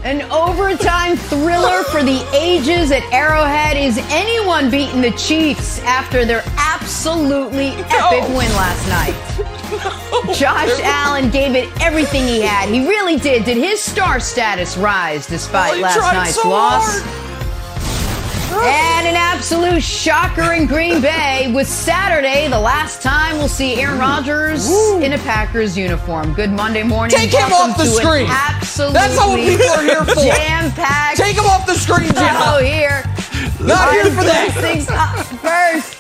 An overtime thriller for the ages at Arrowhead. Is anyone beating the Chiefs after their absolutely epic win last night? Josh Allen gave it everything he had. He really did. Did his star status rise despite last night's loss? And an absolute shocker in Green Bay was Saturday, the last time we'll see Aaron Rodgers in a Packers uniform. Good Monday morning. Take him off the screen. That's what people are here for. Jam-packed. Take him off the screen, Jenna. Oh, here. Not here for that. Things up first.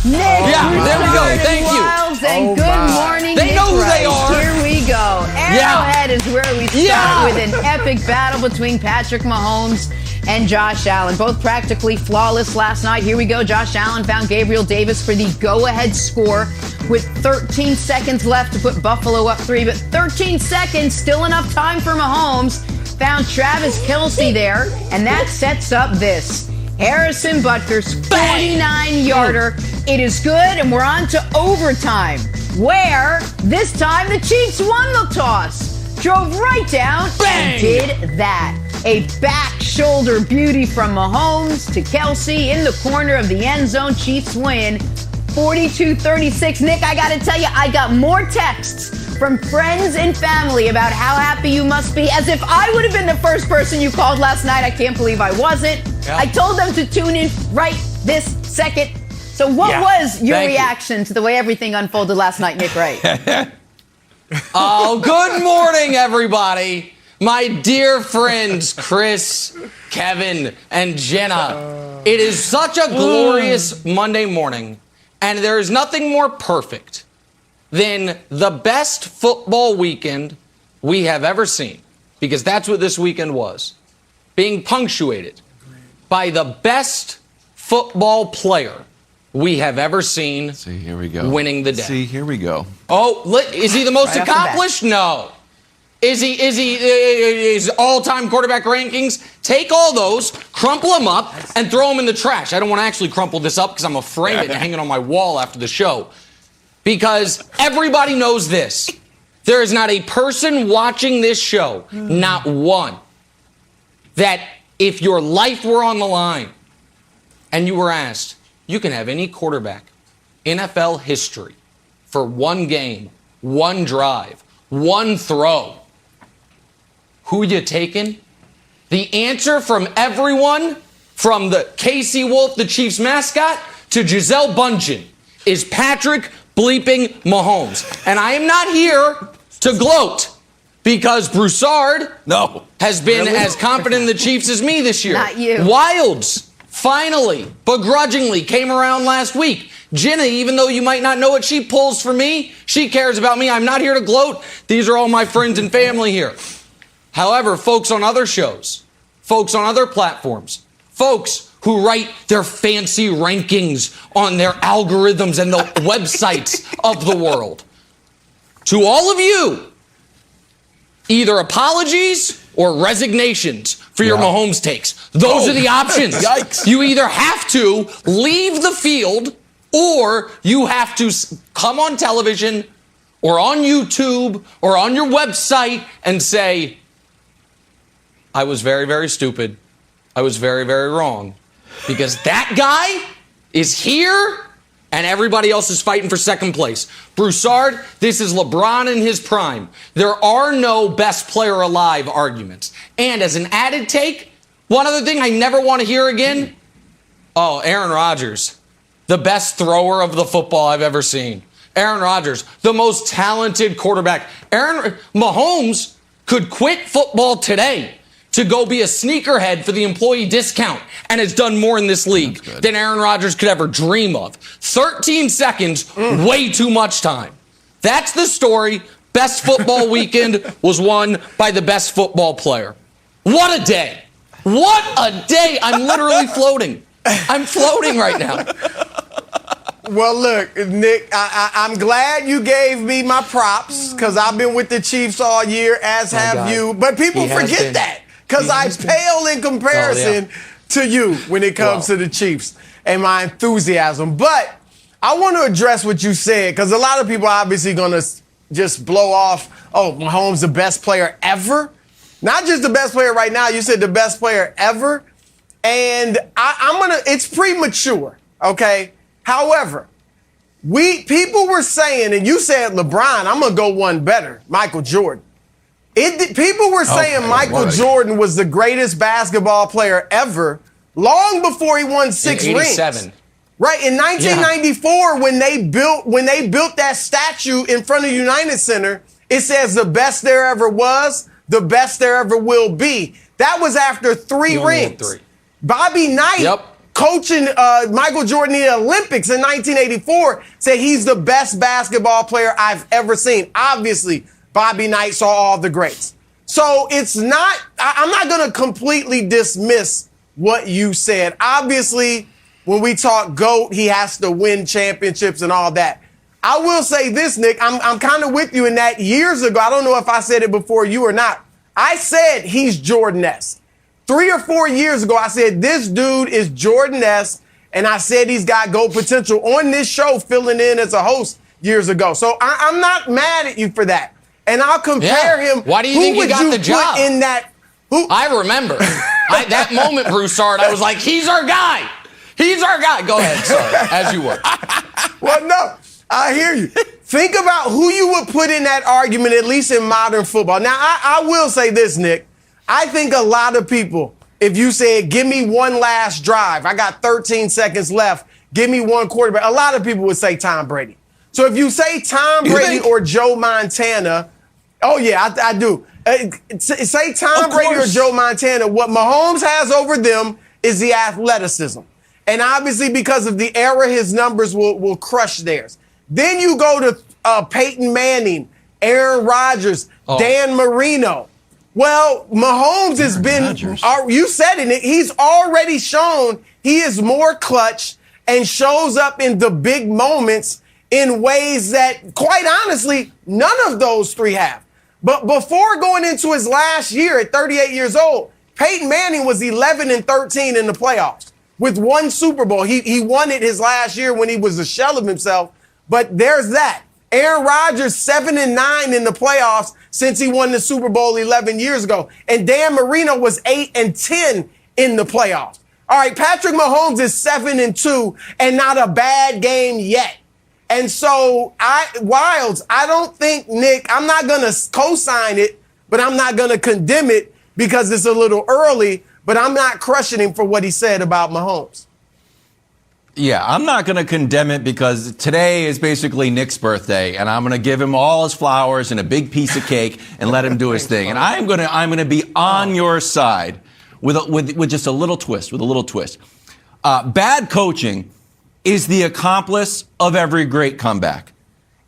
Nick, there we go. Thank you. And good morning, They Nick know who Wright. they are. Here we go. Arrowhead is where we start with an epic battle between Patrick Mahomes and Josh Allen. Both practically flawless last night. Here we go. Josh Allen found Gabriel Davis for the go-ahead score with 13 seconds left to put Buffalo up 3. But 13 seconds, still enough time for Mahomes. Found Travis Kelce there, and that sets up this. Harrison Butker's 49-yarder. It is good, and we're on to overtime, where this time the Chiefs won the toss. Drove right down and did that. A back shoulder beauty from Mahomes to Kelce in the corner of the end zone. Chiefs win 42-36. Nick, I got to tell you, I got more texts from friends and family about how happy you must be, as if I would have been the first person you called last night. I can't believe I wasn't. Yeah. I told them to tune in right this second. So what was your reaction to the way everything unfolded last night, Nick Wright? Oh, good morning, everybody. My dear friends, Chris, Kevin, and Jenna. It is such a glorious Monday morning, and there is nothing more perfect than the best football weekend we have ever seen, because that's what this weekend was, being punctuated by the best football player we have ever seen. See, here we go. Winning the day. See, here we go. Oh, is he the most accomplished? No. Is he his all-time quarterback rankings? Take all those, crumple them up, and throw them in the trash. I don't want to actually crumple this up because I'm afraid of it and hang it on my wall after the show. Because everybody knows this. There is not a person watching this show, not one, that if your life were on the line and you were asked, you can have any quarterback, NFL history, for one game, one drive, one throw. Who you taking? The answer from everyone, from the Casey Wolf, the Chiefs mascot, to Gisele Bundchen, is Patrick bleeping Mahomes. And I am not here to gloat, because Broussard has been as confident in the Chiefs as me this year. Not you. Wilds finally, begrudgingly, came around last week. Jenna, even though you might not know what she pulls for me, she cares about me. I'm not here to gloat. These are all my friends and family here. However, folks on other shows, folks on other platforms, folks who write their fancy rankings on their algorithms and the websites of the world, to all of you, either apologies or resignations for your Mahomes takes. Those are the options. Yikes. You either have to leave the field, or you have to come on television or on YouTube or on your website and say, I was very, very stupid. I was very, very wrong. Because that guy is here and everybody else is fighting for second place. Broussard, this is LeBron in his prime. There are no best player alive arguments. And as an added take, one other thing I never want to hear again. Oh, Aaron Rodgers, the best thrower of the football I've ever seen. Aaron Rodgers, the most talented quarterback. Mahomes could quit football today to go be a sneakerhead for the employee discount, and has done more in this league than Aaron Rodgers could ever dream of. 13 seconds, way too much time. That's the story. Best football weekend was won by the best football player. What a day. What a day. I'm literally floating. I'm floating right now. Well, look, Nick, I'm glad you gave me my props, because I've been with the Chiefs all year, as have you. But people forget that, because I pale in comparison to you when it comes to the Chiefs and my enthusiasm. But I want to address what you said, because a lot of people are obviously going to just blow off, oh, Mahomes the best player ever. Not just the best player right now. You said the best player ever. And it's premature, okay? However, people were saying, and you said LeBron, I'm going to go one better, Michael Jordan. People were saying Michael Jordan was the greatest basketball player ever long before he won 6 rings. Right, in 1994, when they built that statue in front of United Center, it says the best there ever was, the best there ever will be. That was after 3 rings. Bobby Knight, coaching Michael Jordan in the Olympics in 1984, said he's the best basketball player I've ever seen. Obviously, Bobby Knight saw all the greats. So I'm not going to completely dismiss what you said. Obviously, when we talk GOAT, he has to win championships and all that. I will say this, Nick, I'm kind of with you in that years ago. I don't know if I said it before you or not. I said he's Jordan-esque. 3 or 4 years ago, I said this dude is Jordan-esque, and I said he's got GOAT potential on this show, filling in as a host years ago. So I'm not mad at you for that. And I'll compare him. Why do you think he got the job? In that, I remember that moment, Broussard. I was like, he's our guy. He's our guy. Go ahead, sorry, as you were. Well, no, I hear you. Think about who you would put in that argument, at least in modern football. Now, I will say this, Nick. I think a lot of people, if you said, give me one last drive, I got 13 seconds left, give me one quarterback, a lot of people would say Tom Brady. So if you say Tom Brady or Joe Montana, oh, yeah, I do. Say Tom Brady or Joe Montana, what Mahomes has over them is the athleticism. And obviously, because of the era, his numbers will crush theirs. Then you go to Peyton Manning, Aaron Rodgers, Dan Marino. Well, Mahomes has been, you said it, he's already shown he is more clutch and shows up in the big moments in ways that, quite honestly, none of those three have. But before going into his last year at 38 years old, Peyton Manning was 11-13 in the playoffs with 1 Super Bowl. He won it his last year when he was a shell of himself, but there's that. Aaron Rodgers, 7-9 in the playoffs since he won the Super Bowl 11 years ago. And Dan Marino was 8-10 in the playoffs. All right, Patrick Mahomes is 7-2 and not a bad game yet. And so, Wilds, I don't think, Nick, I'm not going to co-sign it, but I'm not going to condemn it because it's a little early, but I'm not crushing him for what he said about Mahomes. Yeah, I'm not going to condemn it because today is basically Nick's birthday, and I'm going to give him all his flowers and a big piece of cake and let him do his thing. And I'm going to be on your side with just a little twist, bad coaching is the accomplice of every great comeback.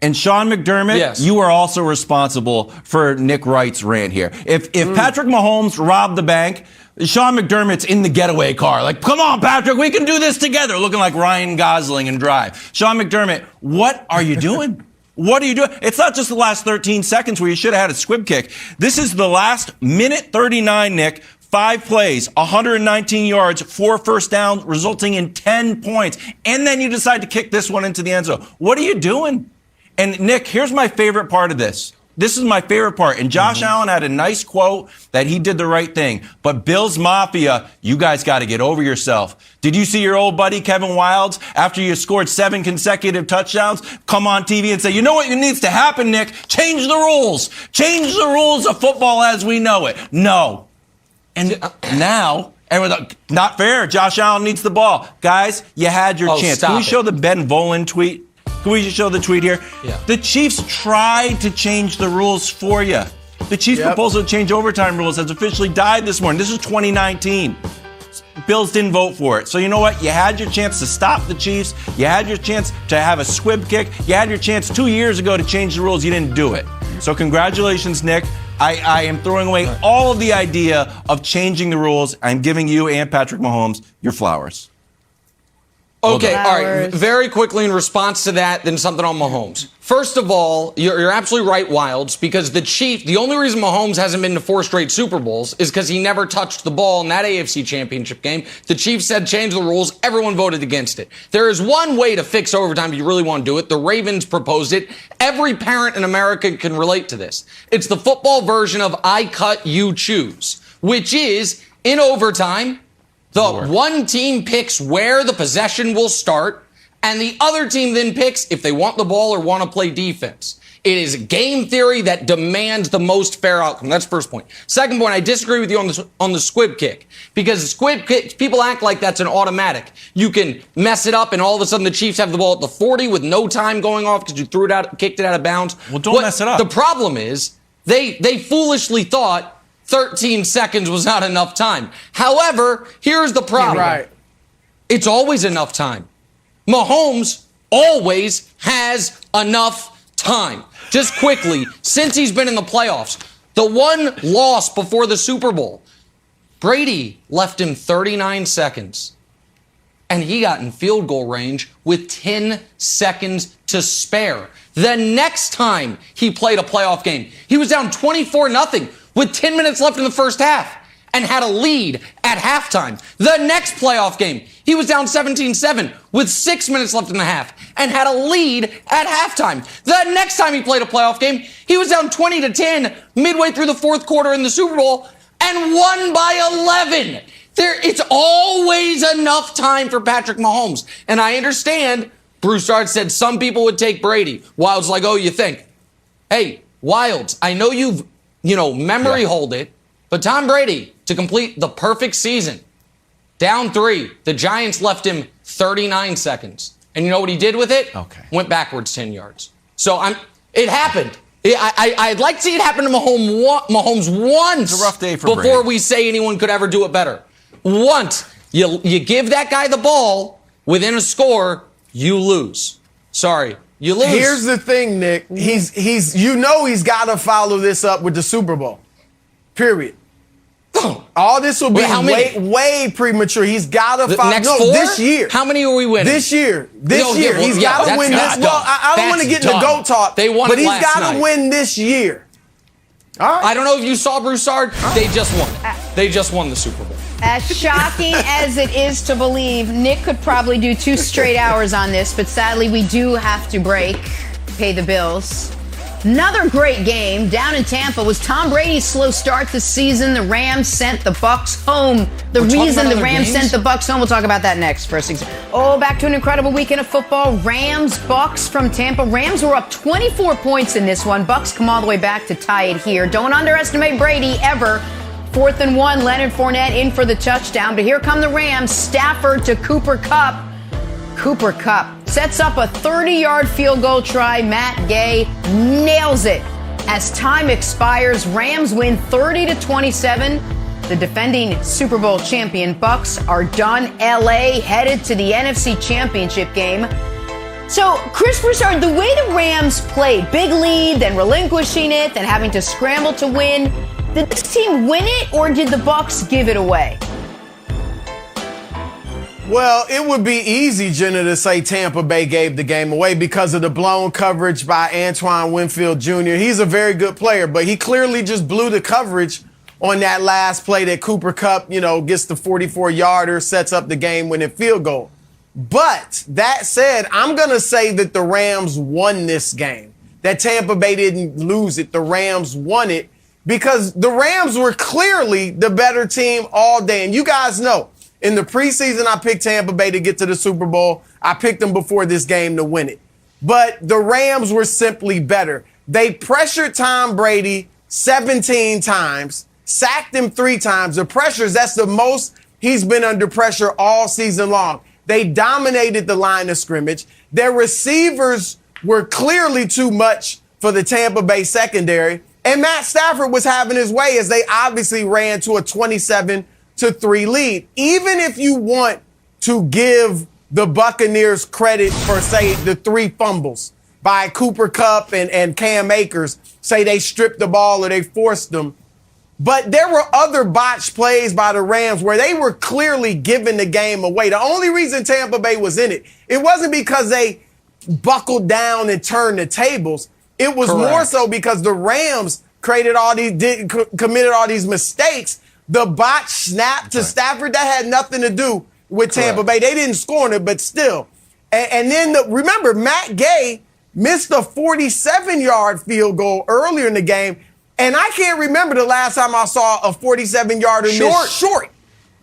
And Sean McDermott, you are also responsible for Nick Wright's rant here. If Patrick Mahomes robbed the bank, Sean McDermott's in the getaway car. Like, come on, Patrick, we can do this together. Looking like Ryan Gosling in Drive. Sean McDermott, what are you doing? What are you doing? It's not just the last 13 seconds where you should have had a squib kick. This is the last minute 39, Nick. 5 plays, 119 yards, 4 first downs, resulting in 10 points. And then you decide to kick this one into the end zone. What are you doing? And Nick, here's my favorite part of this. This is my favorite part. And Josh Allen had a nice quote that he did the right thing. But Bills Mafia, you guys got to get over yourself. Did you see your old buddy Kevin Wildes, after you scored 7 consecutive touchdowns, come on TV and say, you know what needs to happen, Nick? Change the rules. Change the rules of football as we know it. No. And now, not fair. Josh Allen needs the ball. Guys, you had your chance. Can we show the Ben Volin tweet? Can we just show the tweet here? Yeah. The Chiefs tried to change the rules for you. The Chiefs' proposal to change overtime rules has officially died this morning. This is 2019. Bills didn't vote for it. So you know what? You had your chance to stop the Chiefs. You had your chance to have a squib kick. You had your chance 2 years ago to change the rules. You didn't do it. So congratulations, Nick. I am throwing away all of the idea of changing the rules. I'm giving you and Patrick Mahomes your flowers. Okay, all right. Very quickly in response to that, then something on Mahomes. First of all, you're absolutely right, Wilds, because the only reason Mahomes hasn't been to 4 straight Super Bowls is because he never touched the ball in that AFC Championship game. The Chiefs said change the rules. Everyone voted against it. There is one way to fix overtime if you really want to do it. The Ravens proposed it. Every parent in America can relate to this. It's the football version of I cut, you choose, which is in overtime, the one team picks where the possession will start, and the other team then picks if they want the ball or want to play defense. It is game theory that demands the most fair outcome. That's first point. Second point, I disagree with you on the squib kick, because the squib kick, people act like that's an automatic. You can mess it up, and all of a sudden the Chiefs have the ball at the 40 with no time going off because you kicked it out of bounds. Well, don't mess it up. The problem is they foolishly thought 13 seconds was not enough time. However, here's the problem. Right. It's always enough time. Mahomes always has enough time. Just quickly, since he's been in the playoffs, the one loss before the Super Bowl, Brady left him 39 seconds. And he got in field goal range with 10 seconds to spare. The next time he played a playoff game, he was down 24-0 with 10 minutes left in the first half and had a lead at halftime. The next playoff game, he was down 17-7 with 6 minutes left in the half and had a lead at halftime. The next time he played a playoff game, he was down 20-10 midway through the fourth quarter in the Super Bowl and won by 11. It's always enough time for Patrick Mahomes. And I understand Broussard said some people would take Brady. Wild's like, oh, you think? Hey, Wilds, I know you've, memory hold it, but Tom Brady, to complete the perfect season, down 3, the Giants left him 39 seconds. And you know what he did with it? Okay. Went backwards 10 yards. So it happened. I'd like to see it happen to Mahomes once. It's a rough day for before Brady. we say anyone could ever do it better. Once you give that guy the ball within a score, you lose. Sorry, you lose. Here's the thing, Nick. He's got to follow this up with the Super Bowl. Period. All this will be way premature. He's got to follow. Next 4? This year. How many are we winning? This year. He's got to win this. Well, I don't want to get into GOAT talk, but he's got to win this year. All right. I don't know if you saw Broussard. They just won. They just won the Super Bowl. As shocking as it is to believe, Nick could probably do 2 straight hours on this, but sadly we do have to break, pay the bills. Another great game down in Tampa was Tom Brady's slow start this season. The Rams sent the Bucs home. The reason the Rams sent the Bucs home, we'll talk about that next. First, back to an incredible weekend of football. Rams, Bucs from Tampa. Rams were up 24 points in this one. Bucs come all the way back to tie it here. Don't underestimate Brady ever. 4th and 1, Leonard Fournette in for the touchdown. But here come the Rams. Stafford to Cooper Kupp. Cooper Kupp sets up a 30-yard field goal try. Matt Gay nails it. As time expires, Rams win 30-27. The defending Super Bowl champion Bucs are done. LA headed to the NFC Championship game. So, Chris Broussard, the way the Rams played, big lead, then relinquishing it, then having to scramble to win, did this team win it, or did the Bucs give it away? Well, it would be easy, Jenna, to say Tampa Bay gave the game away because of the blown coverage by Antoine Winfield Jr. He's a very good player, but he clearly just blew the coverage on that last play that Cooper Kupp, gets the 44-yarder, sets up the game-winning field goal. But that said, I'm going to say that the Rams won this game, that Tampa Bay didn't lose it. The Rams won it because the Rams were clearly the better team all day. And you guys know, in the preseason, I picked Tampa Bay to get to the Super Bowl. I picked them before this game to win it. But the Rams were simply better. They pressured Tom Brady 17 times, sacked him 3 times. The pressures, that's the most he's been under pressure all season long. They dominated the line of scrimmage. Their receivers were clearly too much for the Tampa Bay secondary. And Matt Stafford was having his way as they obviously ran to a 27-3 lead. Even if you want to give the Buccaneers credit for, say, the 3 fumbles by Cooper Kupp and Cam Akers, say they stripped the ball or they forced them, But there were other botched plays by the Rams where they were clearly giving the game away. The only reason Tampa Bay was in it, it wasn't because they buckled down and turned the tables. It was more so because the Rams committed all these mistakes. The botch snap to Stafford, that had nothing to do with Tampa Bay. They didn't score on it, but still. And then remember, Matt Gay missed a 47-yard field goal earlier in the game. And I can't remember the last time I saw a 47-yarder miss short.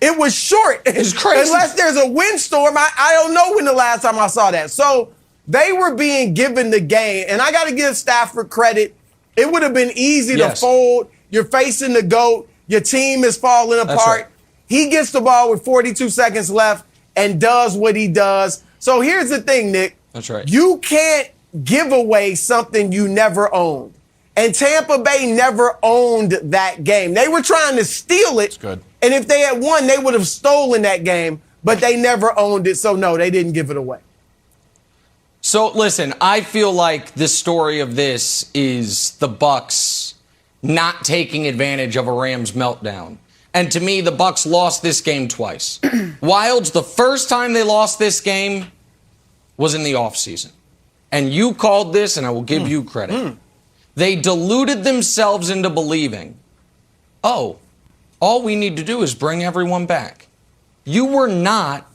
It was short. It's crazy. Unless there's a windstorm, I don't know when the last time I saw that. So they were being given the game. And I got to give Stafford credit. It would have been easy to fold. You're facing the GOAT. Your team is falling apart. Right. He gets the ball with 42 seconds left and does what he does. So here's the thing, Nick. That's right. You can't give away something you never owned. And Tampa Bay never owned that game. They were trying to steal it. That's good. And if they had won, they would have stolen that game. But they never owned it. So, no, they didn't give it away. So, listen, I feel like the story of this is the Bucs not taking advantage of a Rams meltdown. And to me, the Bucs lost this game twice. Wilds, the first time they lost this game was in the offseason. And you called this, and I will give you credit. They deluded themselves into believing, all we need to do is bring everyone back. You were not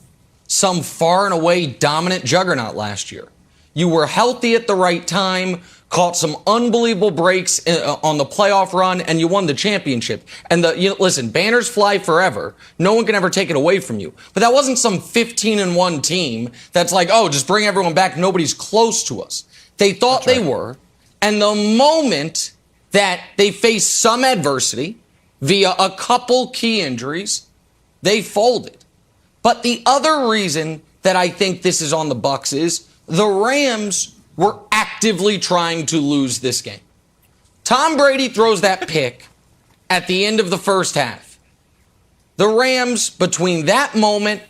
some far and away dominant juggernaut last year. You were healthy at the right time, caught some unbelievable breaks on the playoff run, and you won the championship. And listen, banners fly forever. No one can ever take it away from you. But that wasn't some 15-1 team that's like, just bring everyone back. Nobody's close to us. They thought they were. And the moment that they faced some adversity via a couple key injuries, they folded. But the other reason that I think this is on the Bucs is the Rams were actively trying to lose this game. Tom Brady throws that pick at the end of the first half. The Rams, between that moment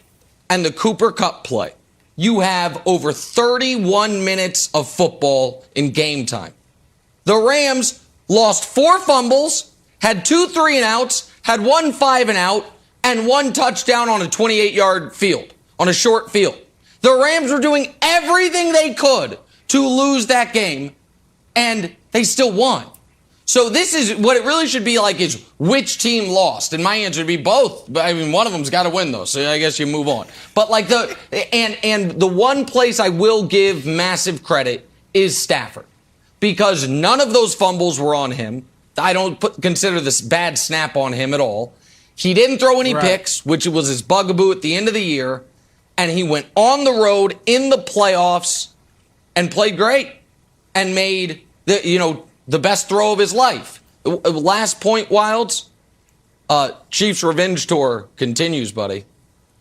and the Cooper Kupp play, you have over 31 minutes of football in game time. The Rams lost 4 fumbles, had 2 3-and-outs, had 1 5-and-out, and 1 touchdown on a 28-yard field, on a short field. The Rams were doing everything they could to lose that game, and they still won. So this is what it really should be like is which team lost. And my answer would be both. I mean, one of them's got to win, though, so I guess you move on. But like the one place I will give massive credit is Stafford. Because none of those fumbles were on him. I don't consider this bad snap on him at all. He didn't throw any picks, which was his bugaboo at the end of the year. And he went on the road in the playoffs and played great and made the best throw of his life. Last point, Wilds. Chiefs revenge tour continues, buddy.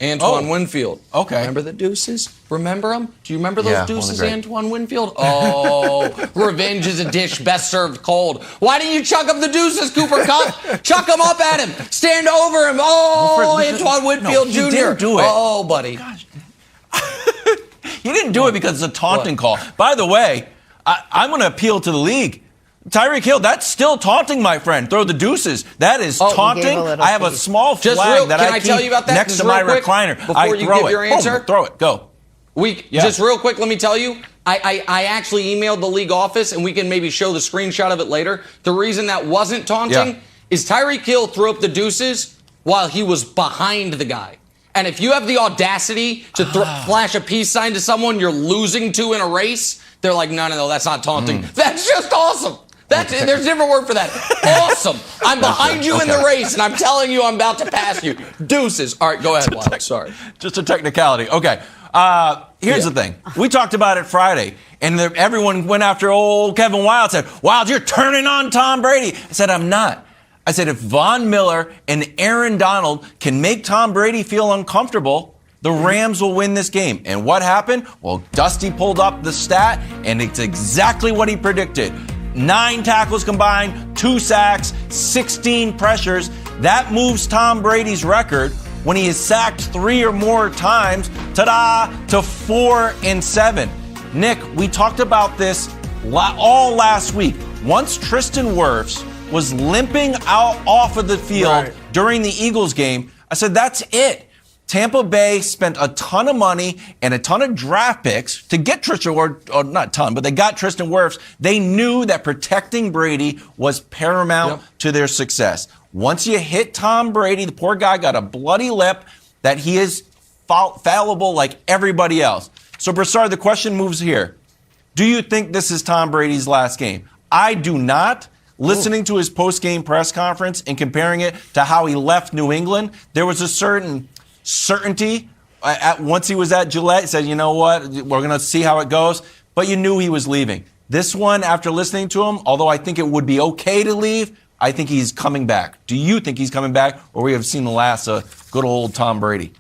Antoine Winfield. Okay. Remember the deuces? Remember them? Do you remember those deuces, Antoine Winfield? Revenge is a dish best served cold. Why didn't you chuck up the deuces, Cooper Kupp? Chuck them up at him. Stand over him. Antoine Winfield Jr. He didn't do it. Buddy. Gosh. He didn't do it because it's a taunting call. By the way, I'm going to appeal to the league. Tyreek Hill, that's still taunting, my friend. Throw the deuces. That is taunting. I have a small flag that I keep next to my recliner. Before you give your answer, throw it. Go. Just real quick, let me tell you, I actually emailed the league office, and we can maybe show the screenshot of it later. The reason that wasn't taunting is Tyreek Hill threw up the deuces while he was behind the guy. And if you have the audacity to flash a peace sign to someone you're losing to in a race, they're like, no, that's not taunting. That's just awesome. There's a different word for that. Awesome. I'm behind you in the race, and I'm telling you I'm about to pass you. Deuces. All right, go ahead, Wild. Sorry. Just a technicality. Okay. Here's the thing. We talked about it Friday, and everyone went after old Kevin Wild, said, Wild, you're turning on Tom Brady. I said, I'm not. I said, if Von Miller and Aaron Donald can make Tom Brady feel uncomfortable, the Rams will win this game. And what happened? Well, Dusty pulled up the stat, and it's exactly what he predicted. 9 tackles combined, 2 sacks, 16 pressures. That moves Tom Brady's record when he is sacked 3 or more times, to 4-7. Nick, we talked about this all last week. Once Tristan Wirfs was limping out off of the field Right. during the Eagles game, I said, that's it. Tampa Bay spent a ton of money and a ton of draft picks to get Tristan, or not a ton, but they got Tristan Wirfs. They knew that protecting Brady was paramount to their success. Once you hit Tom Brady, the poor guy got a bloody lip that he is fallible like everybody else. So, Broussard, the question moves here. Do you think this is Tom Brady's last game? I do not. Listening to his post-game press conference and comparing it to how he left New England, there was a certain certainty. Once he was at Gillette, he said, you know what, we're going to see how it goes. But you knew he was leaving. This one, after listening to him, although I think it would be okay to leave, I think he's coming back. Do you think he's coming back, or we have seen the last of good old Tom Brady?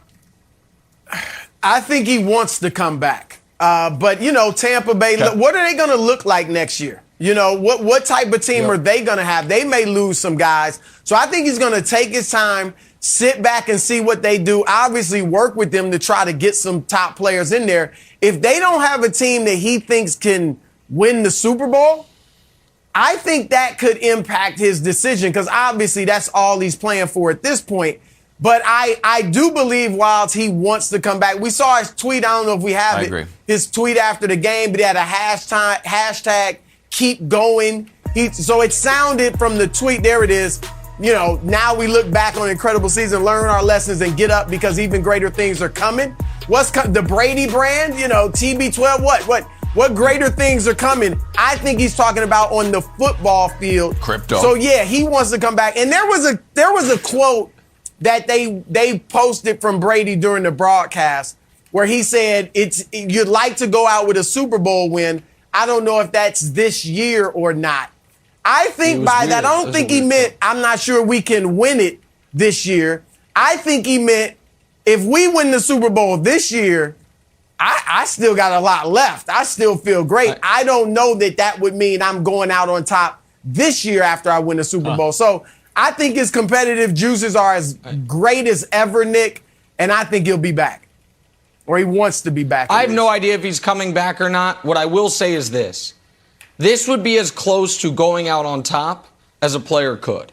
I think he wants to come back. But, Tampa Bay, what are they going to look like next year? What type of team are they going to have? They may lose some guys. So I think he's going to take his time, sit back and see what they do. Obviously work with them to try to get some top players in there. If they don't have a team that he thinks can win the Super Bowl, I think that could impact his decision, because obviously that's all he's playing for at this point. But I do believe whilst he wants to come back, we saw his tweet. I don't know if we have it. His tweet after the game, but he had a hashtag keep going. So it sounded from the tweet, there it is, now we look back on an incredible season, learn our lessons, and get up because even greater things are coming. The Brady brand, TB12, what greater things are coming? I think he's talking about on the football field. Crypto. So yeah, he wants to come back. And there was a quote that they posted from Brady during the broadcast where he said, you'd like to go out with a Super Bowl win. I don't know if that's this year or not. I think by that, I don't think he meant, I'm not sure we can win it this year. I think he meant if we win the Super Bowl this year, I still got a lot left. I still feel great. I don't know that would mean I'm going out on top this year after I win the Super Bowl. So I think his competitive juices are as great as ever, Nick, and I think he'll be back. Or he wants to be back. I have no idea if he's coming back or not. What I will say is this. This would be as close to going out on top as a player could.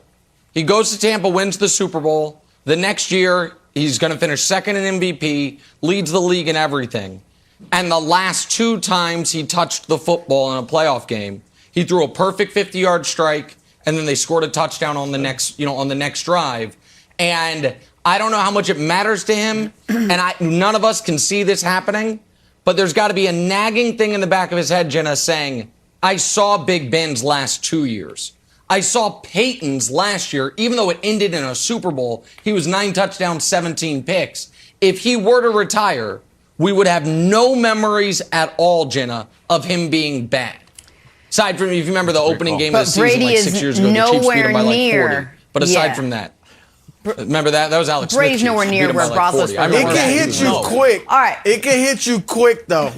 He goes to Tampa, wins the Super Bowl. The next year, he's going to finish second in MVP, leads the league in everything. And the last two times he touched the football in a playoff game, he threw a perfect 50-yard strike, and then they scored a touchdown on the next drive. And I don't know how much it matters to him, and none of us can see this happening, but there's got to be a nagging thing in the back of his head, Jenna, saying, I saw Big Ben's last 2 years. I saw Peyton's last year, even though it ended in a Super Bowl, he was 9 touchdowns, 17 picks. If he were to retire, we would have no memories at all, Jenna, of him being bad. Aside from, if you remember the opening game of the season like 6 years ago, the Chiefs beat him by like 40. But aside from that, remember that? That was Alex Smith. Brady's nowhere near where Roethlisberger. It can hit you quick. All right. It can hit you quick, though.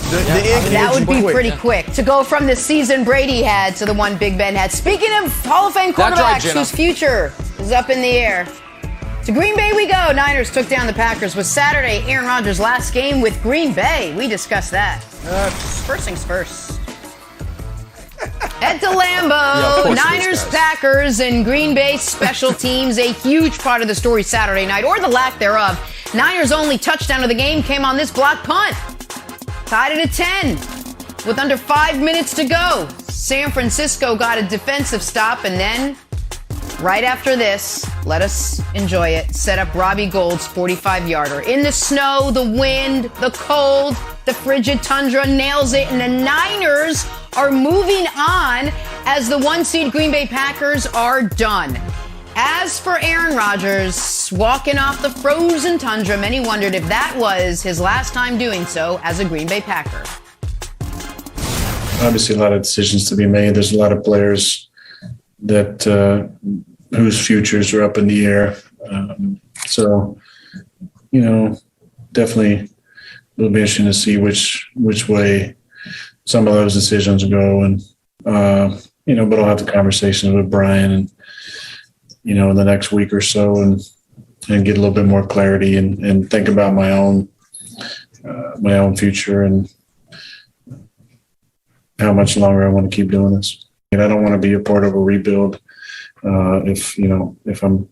That would be pretty quick to go from the season Brady had to the one Big Ben had. Speaking of Hall of Fame quarterbacks whose future is up in the air, to Green Bay we go. Niners took down the Packers. Was Saturday Aaron Rodgers' last game with Green Bay? We discussed that. First things first. Head to Lambeau. Niners, Packers, and Green Bay special teams, a huge part of the story Saturday night, or the lack thereof. Niners' only touchdown of the game came on this block punt. Tied it at 10 with under 5 minutes to go. San Francisco got a defensive stop, and then right after this, let us enjoy it, set up Robbie Gould's 45-yarder. In the snow, the wind, the cold, the frigid tundra nails it, and the Niners are moving on as the 1-seed Green Bay Packers are done. As for Aaron Rodgers walking off the frozen tundra, many wondered if that was his last time doing so as a Green Bay Packer. Obviously, a lot of decisions to be made. There's a lot of players that whose futures are up in the air. Definitely it'll be interesting to see which way some of those decisions go. And, but I'll have the conversations with Brian and, in the next week or so and get a little bit more clarity and think about my own future and how much longer I want to keep doing this. And I don't want to be a part of a rebuild if I'm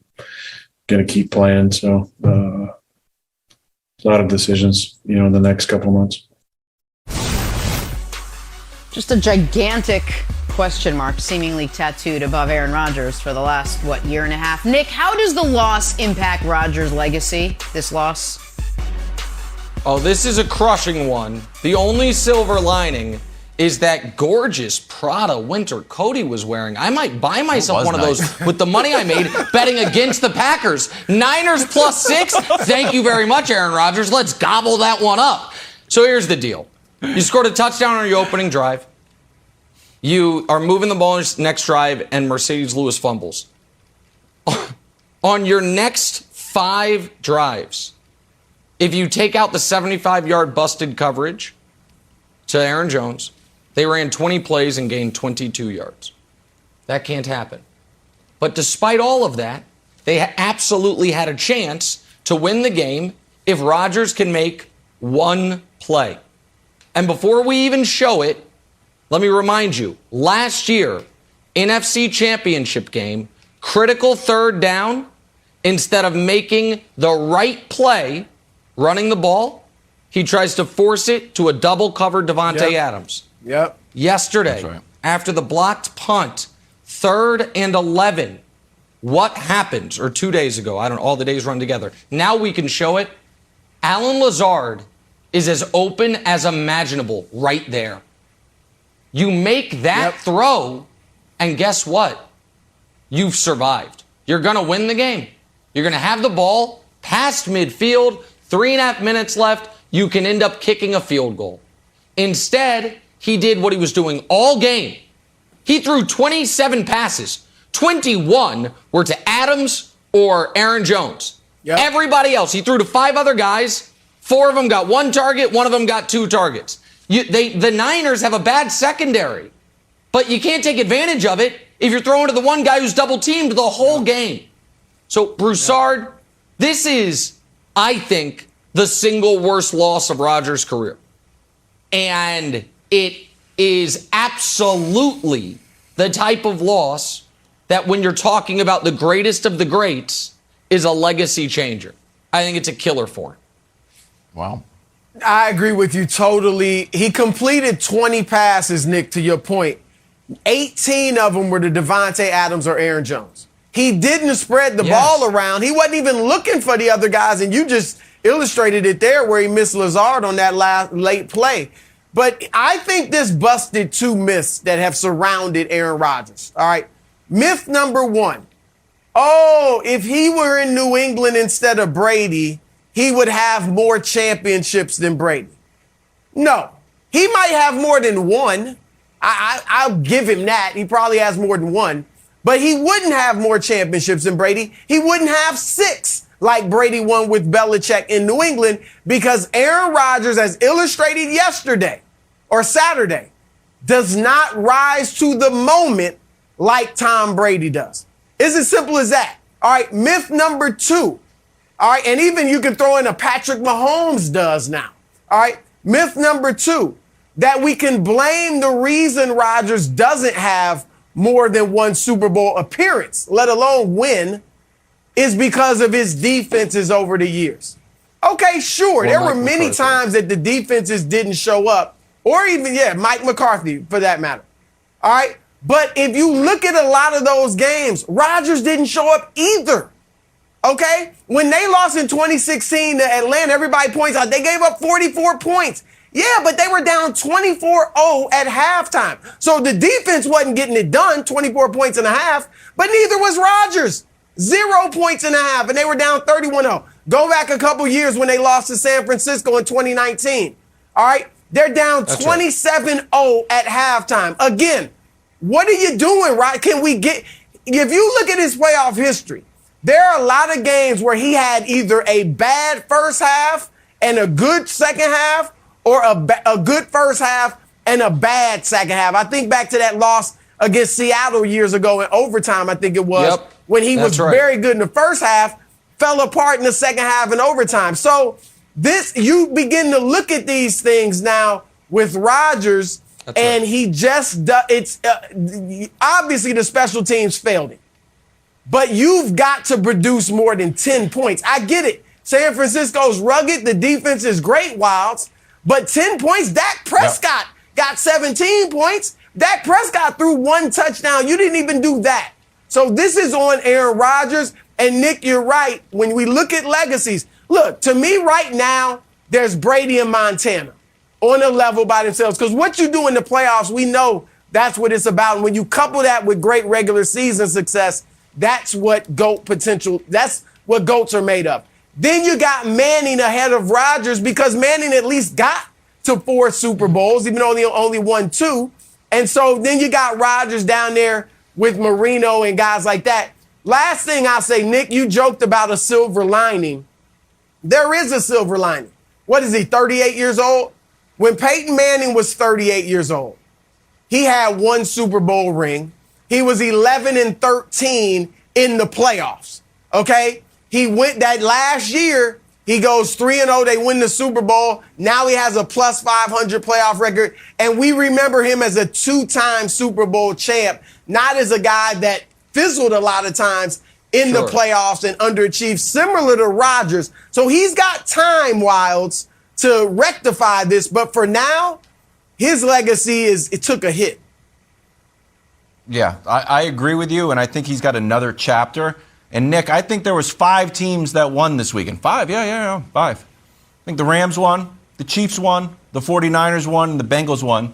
going to keep playing. So a lot of decisions, in the next couple of months. Just a gigantic question mark seemingly tattooed above Aaron Rodgers for the last, year and a half. Nick, how does the loss impact Rodgers' legacy, this loss? Oh, this is a crushing one. The only silver lining is that gorgeous Prada winter coat he was wearing. I might buy myself one of those with the money I made betting against the Packers. Niners +6. Thank you very much, Aaron Rodgers. Let's gobble that one up. So here's the deal. You scored a touchdown on your opening drive. You are moving the ball on your next drive, and Mercedes Lewis fumbles. On your next 5 drives, if you take out the 75-yard busted coverage to Aaron Jones, they ran 20 plays and gained 22 yards. That can't happen. But despite all of that, they absolutely had a chance to win the game if Rodgers can make one play. And before we even show it, let me remind you, last year, NFC Championship game, critical third down, instead of making the right play, running the ball, he tries to force it to a double-covered Devontae Adams. Yep. Yesterday, after the blocked punt, 3rd and 11, what happened? Or 2 days ago, I don't know, all the days run together. Now we can show it. Allen Lazard is as open as imaginable right there. You make that throw, and guess what? You've survived. You're going to win the game. You're going to have the ball past midfield, 3.5 minutes left. You can end up kicking a field goal. Instead, he did what he was doing all game. He threw 27 passes. 21 were to Adams or Aaron Jones. Yep. Everybody else, he threw to 5 other guys. 4 of them got 1 target. 1 of them got 2 targets. The Niners have a bad secondary, but you can't take advantage of it if you're throwing to the one guy who's double-teamed the whole game. So, Broussard, this is, I think, the single worst loss of Rodgers' career. And it is absolutely the type of loss that when you're talking about the greatest of the greats is a legacy changer. I think it's a killer for him. Wow. I agree with you totally. He completed 20 passes, Nick, to your point. 18 of them were to Devontae Adams or Aaron Jones. He didn't spread the ball around. He wasn't even looking for the other guys, and you just illustrated it there where he missed Lazard on that late play. But I think this busted 2 myths that have surrounded Aaron Rodgers. All right. Myth number 1. Oh, if he were in New England instead of Brady, he would have more championships than Brady. No, he might have more than 1. I'll give him that. He probably has more than 1. But he wouldn't have more championships than Brady. He wouldn't have 6 like Brady won with Belichick in New England because Aaron Rodgers, as illustrated yesterday or Saturday, does not rise to the moment like Tom Brady does. It's as simple as that. All right, myth number 2. All right, and even you can throw in a Patrick Mahomes does now. All right, myth number 2, that we can blame the reason Rodgers doesn't have more than 1 Super Bowl appearance, let alone win, is because of his defenses over the years. Okay, sure, there were many times that the defenses didn't show up, or even, Mike McCarthy for that matter. All right, but if you look at a lot of those games, Rodgers didn't show up either. Okay? When they lost in 2016 to Atlanta, everybody points out they gave up 44 points. Yeah, but they were down 24-0 at halftime. So the defense wasn't getting it done, 24 points and a half, but neither was Rodgers. 0 points and a half, and they were down 31-0. Go back a couple years when they lost to San Francisco in 2019. All right? They're down 27-0 at halftime. Again, what are you doing, right? If you look at his playoff history, there are a lot of games where he had either a bad first half and a good second half, or a good first half and a bad second half. I think back to that loss against Seattle years ago in overtime, I think it was, when he was very good in the first half, fell apart in the second half in overtime. So you begin to look at these things now with Rodgers, and he just it's obviously the special teams failed him. But you've got to produce more than 10 points. I get it. San Francisco's rugged. The defense is great, Wilds. But 10 points, Dak Prescott got 17 points. Dak Prescott threw 1 touchdown. You didn't even do that. So this is on Aaron Rodgers. And Nick, you're right. When we look at legacies, look, to me right now, there's Brady and Montana on a level by themselves. Because what you do in the playoffs, we know that's what it's about. And when you couple that with great regular season success, that's what GOAT potential, that's what GOATs are made of. Then you got Manning ahead of Rodgers because Manning at least got to 4 Super Bowls, even though he only won 2. And so then you got Rodgers down there with Marino and guys like that. Last thing I'll say, Nick, you joked about a silver lining. There is a silver lining. What is he, 38 years old? When Peyton Manning was 38 years old, he had 1 Super Bowl ring. He was 11-13 in the playoffs, okay? He went that last year, he goes 3-0, they win the Super Bowl. Now he has a plus 500 playoff record, and we remember him as a 2-time Super Bowl champ, not as a guy that fizzled a lot of times in the playoffs and underachieved, similar to Rodgers. So he's got time, Wilds, to rectify this, but for now, his legacy it took a hit. Yeah, I agree with you, and I think he's got another chapter. And, Nick, I think there was 5 teams that won this weekend. 5, yeah, 5. I think the Rams won, the Chiefs won, the 49ers won, and the Bengals won.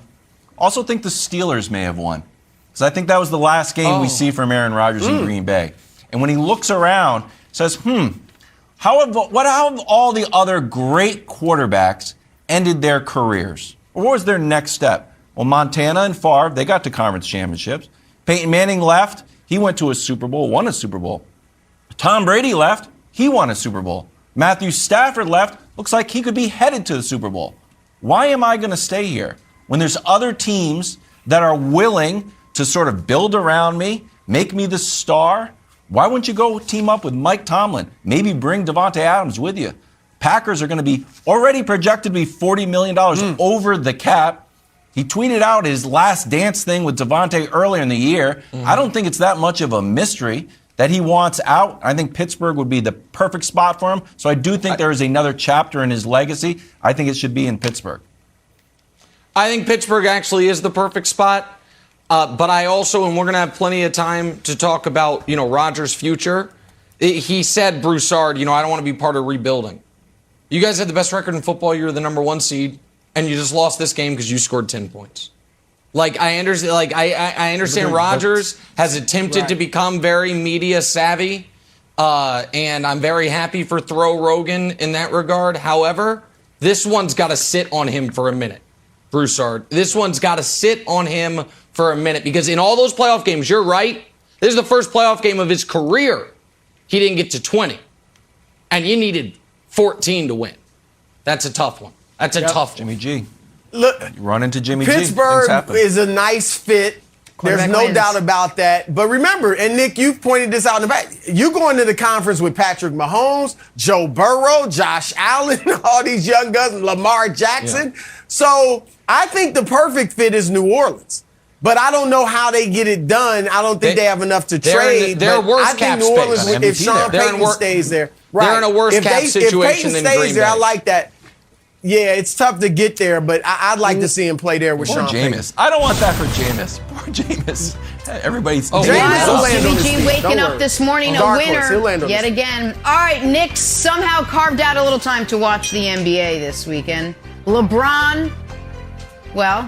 Also think the Steelers may have won. Because I think that was the last game we see from Aaron Rodgers in Green Bay. And when he looks around, says, how have all the other great quarterbacks ended their careers? Or what was their next step? Well, Montana and Favre, they got to conference championships. Peyton Manning left. He went to a Super Bowl, won a Super Bowl. Tom Brady left. He won a Super Bowl. Matthew Stafford left. Looks like he could be headed to the Super Bowl. Why am I going to stay here when there's other teams that are willing to sort of build around me, make me the star? Why wouldn't you go team up with Mike Tomlin? Maybe bring Devontae Adams with you. Packers are going to be already projected to be $40 million over the cap. He tweeted out his last dance thing with Devontae earlier in the year. I don't think it's that much of a mystery that he wants out. I think Pittsburgh would be the perfect spot for him. So I do think there is another chapter in his legacy. I think it should be in Pittsburgh. I think Pittsburgh actually is the perfect spot. But I also, and we're going to have plenty of time to talk about, Rodgers' future. He said, Broussard, I don't want to be part of rebuilding. You guys had the best record in football. You were the number 1 seed. And you just lost this game because you scored 10 points. I understand. I understand Rodgers has attempted to become very media savvy, and I'm very happy for Throw Rogan in that regard. However, this one's got to sit on him for a minute, Broussard. This one's got to sit on him for a minute because in all those playoff games, you're right. This is the first playoff game of his career. He didn't get to 20, and you needed 14 to win. That's a tough one. That's a tough Jimmy G. Look, you run into Jimmy Pittsburgh G. Pittsburgh is a nice fit. There's no doubt about that. But remember, and Nick, you pointed this out in the back, you go into the conference with Patrick Mahomes, Joe Burrow, Josh Allen, all these young guns, Lamar Jackson. Yeah. So I think the perfect fit is New Orleans. But I don't know how they get it done. I don't think they have enough to trade. They're worse cap New Orleans, space. if Sean Payton stays there. Right. They're in a worse cap situation than Green Bay. If Payton stays there, I like that. Yeah, it's tough to get there, but I'd like to see him play there with Sean Payton. I don't want that for Jameis. Poor Jameis. Everybody's Jameis will land on his feet. Waking up this morning a winner yet again. All right, Knicks somehow carved out a little time to watch the NBA this weekend. LeBron,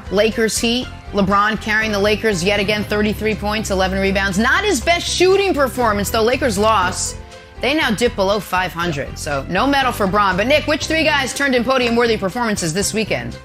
Lakers Heat. LeBron carrying the Lakers yet again, 33 points, 11 rebounds. Not his best shooting performance, though. Lakers lost. They now dip below 500, so no medal for Bron. But, Nick, which 3 guys turned in podium-worthy performances this weekend?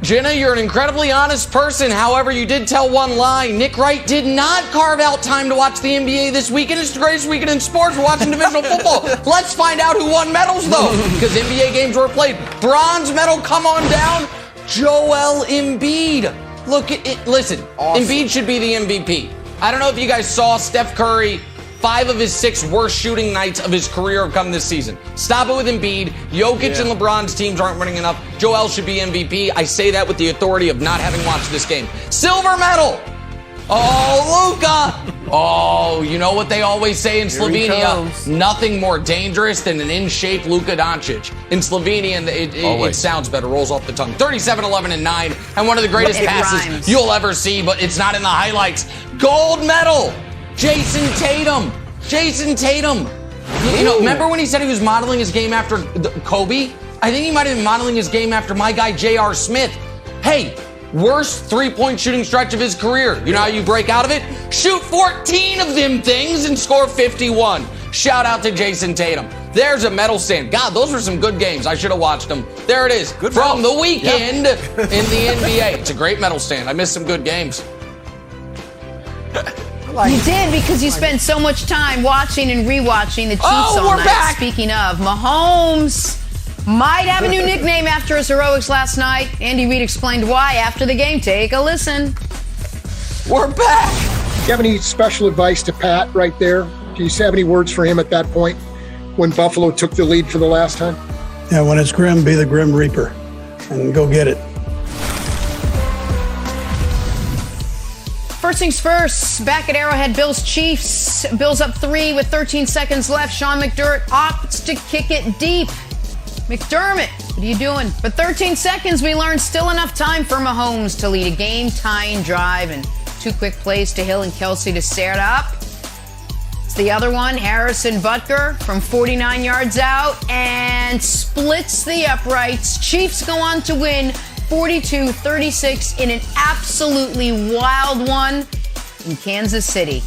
Jenna, you're an incredibly honest person. However, you did tell one lie. Nick Wright did not carve out time to watch the NBA this weekend. It's the greatest weekend in sports. We're watching divisional football. Let's find out who won medals, though, because NBA games were played. Bronze medal, come on down, Joel Embiid. Look at it. Listen, awesome. Embiid should be the MVP. I don't know if you guys saw Steph Curry 5 of his 6 worst shooting nights of his career have come this season. Stop it with Embiid. Jokic and LeBron's teams aren't winning enough. Joel should be MVP. I say that with the authority of not having watched this game. Silver medal. Oh, Luka. Oh, you know what they always say in Slovenia? Nothing more dangerous than an in-shape Luka Doncic. In Slovenian, it sounds better, rolls off the tongue. 37, 11, and 9, and one of the greatest passes you'll ever see, but it's not in the highlights. Gold medal, Jason Tatum. Jason Tatum. You know, remember when he said he was modeling his game after Kobe? I think he might have been modeling his game after my guy J.R. Smith. Hey, worst three-point shooting stretch of his career. You know how you break out of it? Shoot 14 of them things and score 51. Shout out to Jason Tatum. There's a medal stand. God, those were some good games. I should have watched them. There it is. Good from the weekend in the NBA. It's a great medal stand. I missed some good games. You did, because you spent so much time watching and rewatching the Chiefs all night. Back. Speaking of, Mahomes might have a new nickname after his heroics last night. Andy Reid explained why after the game. Take a listen. We're back. Do you have any special advice to Pat right there? Do you have any words for him at that point when Buffalo took the lead for the last time? Yeah, when it's grim, be the Grim Reaper and go get it. First things first, back at Arrowhead, Bills-Chiefs. Bills up 3 with 13 seconds left. Sean McDermott opts to kick it deep. McDermott, what are you doing? But 13 seconds, we learned still enough time for Mahomes to lead a game-tying drive and 2 quick plays to Hill and Kelsey to set it up. It's the other one, Harrison Butker from 49 yards out and splits the uprights. Chiefs go on to win 42-36 in an absolutely wild one in Kansas City.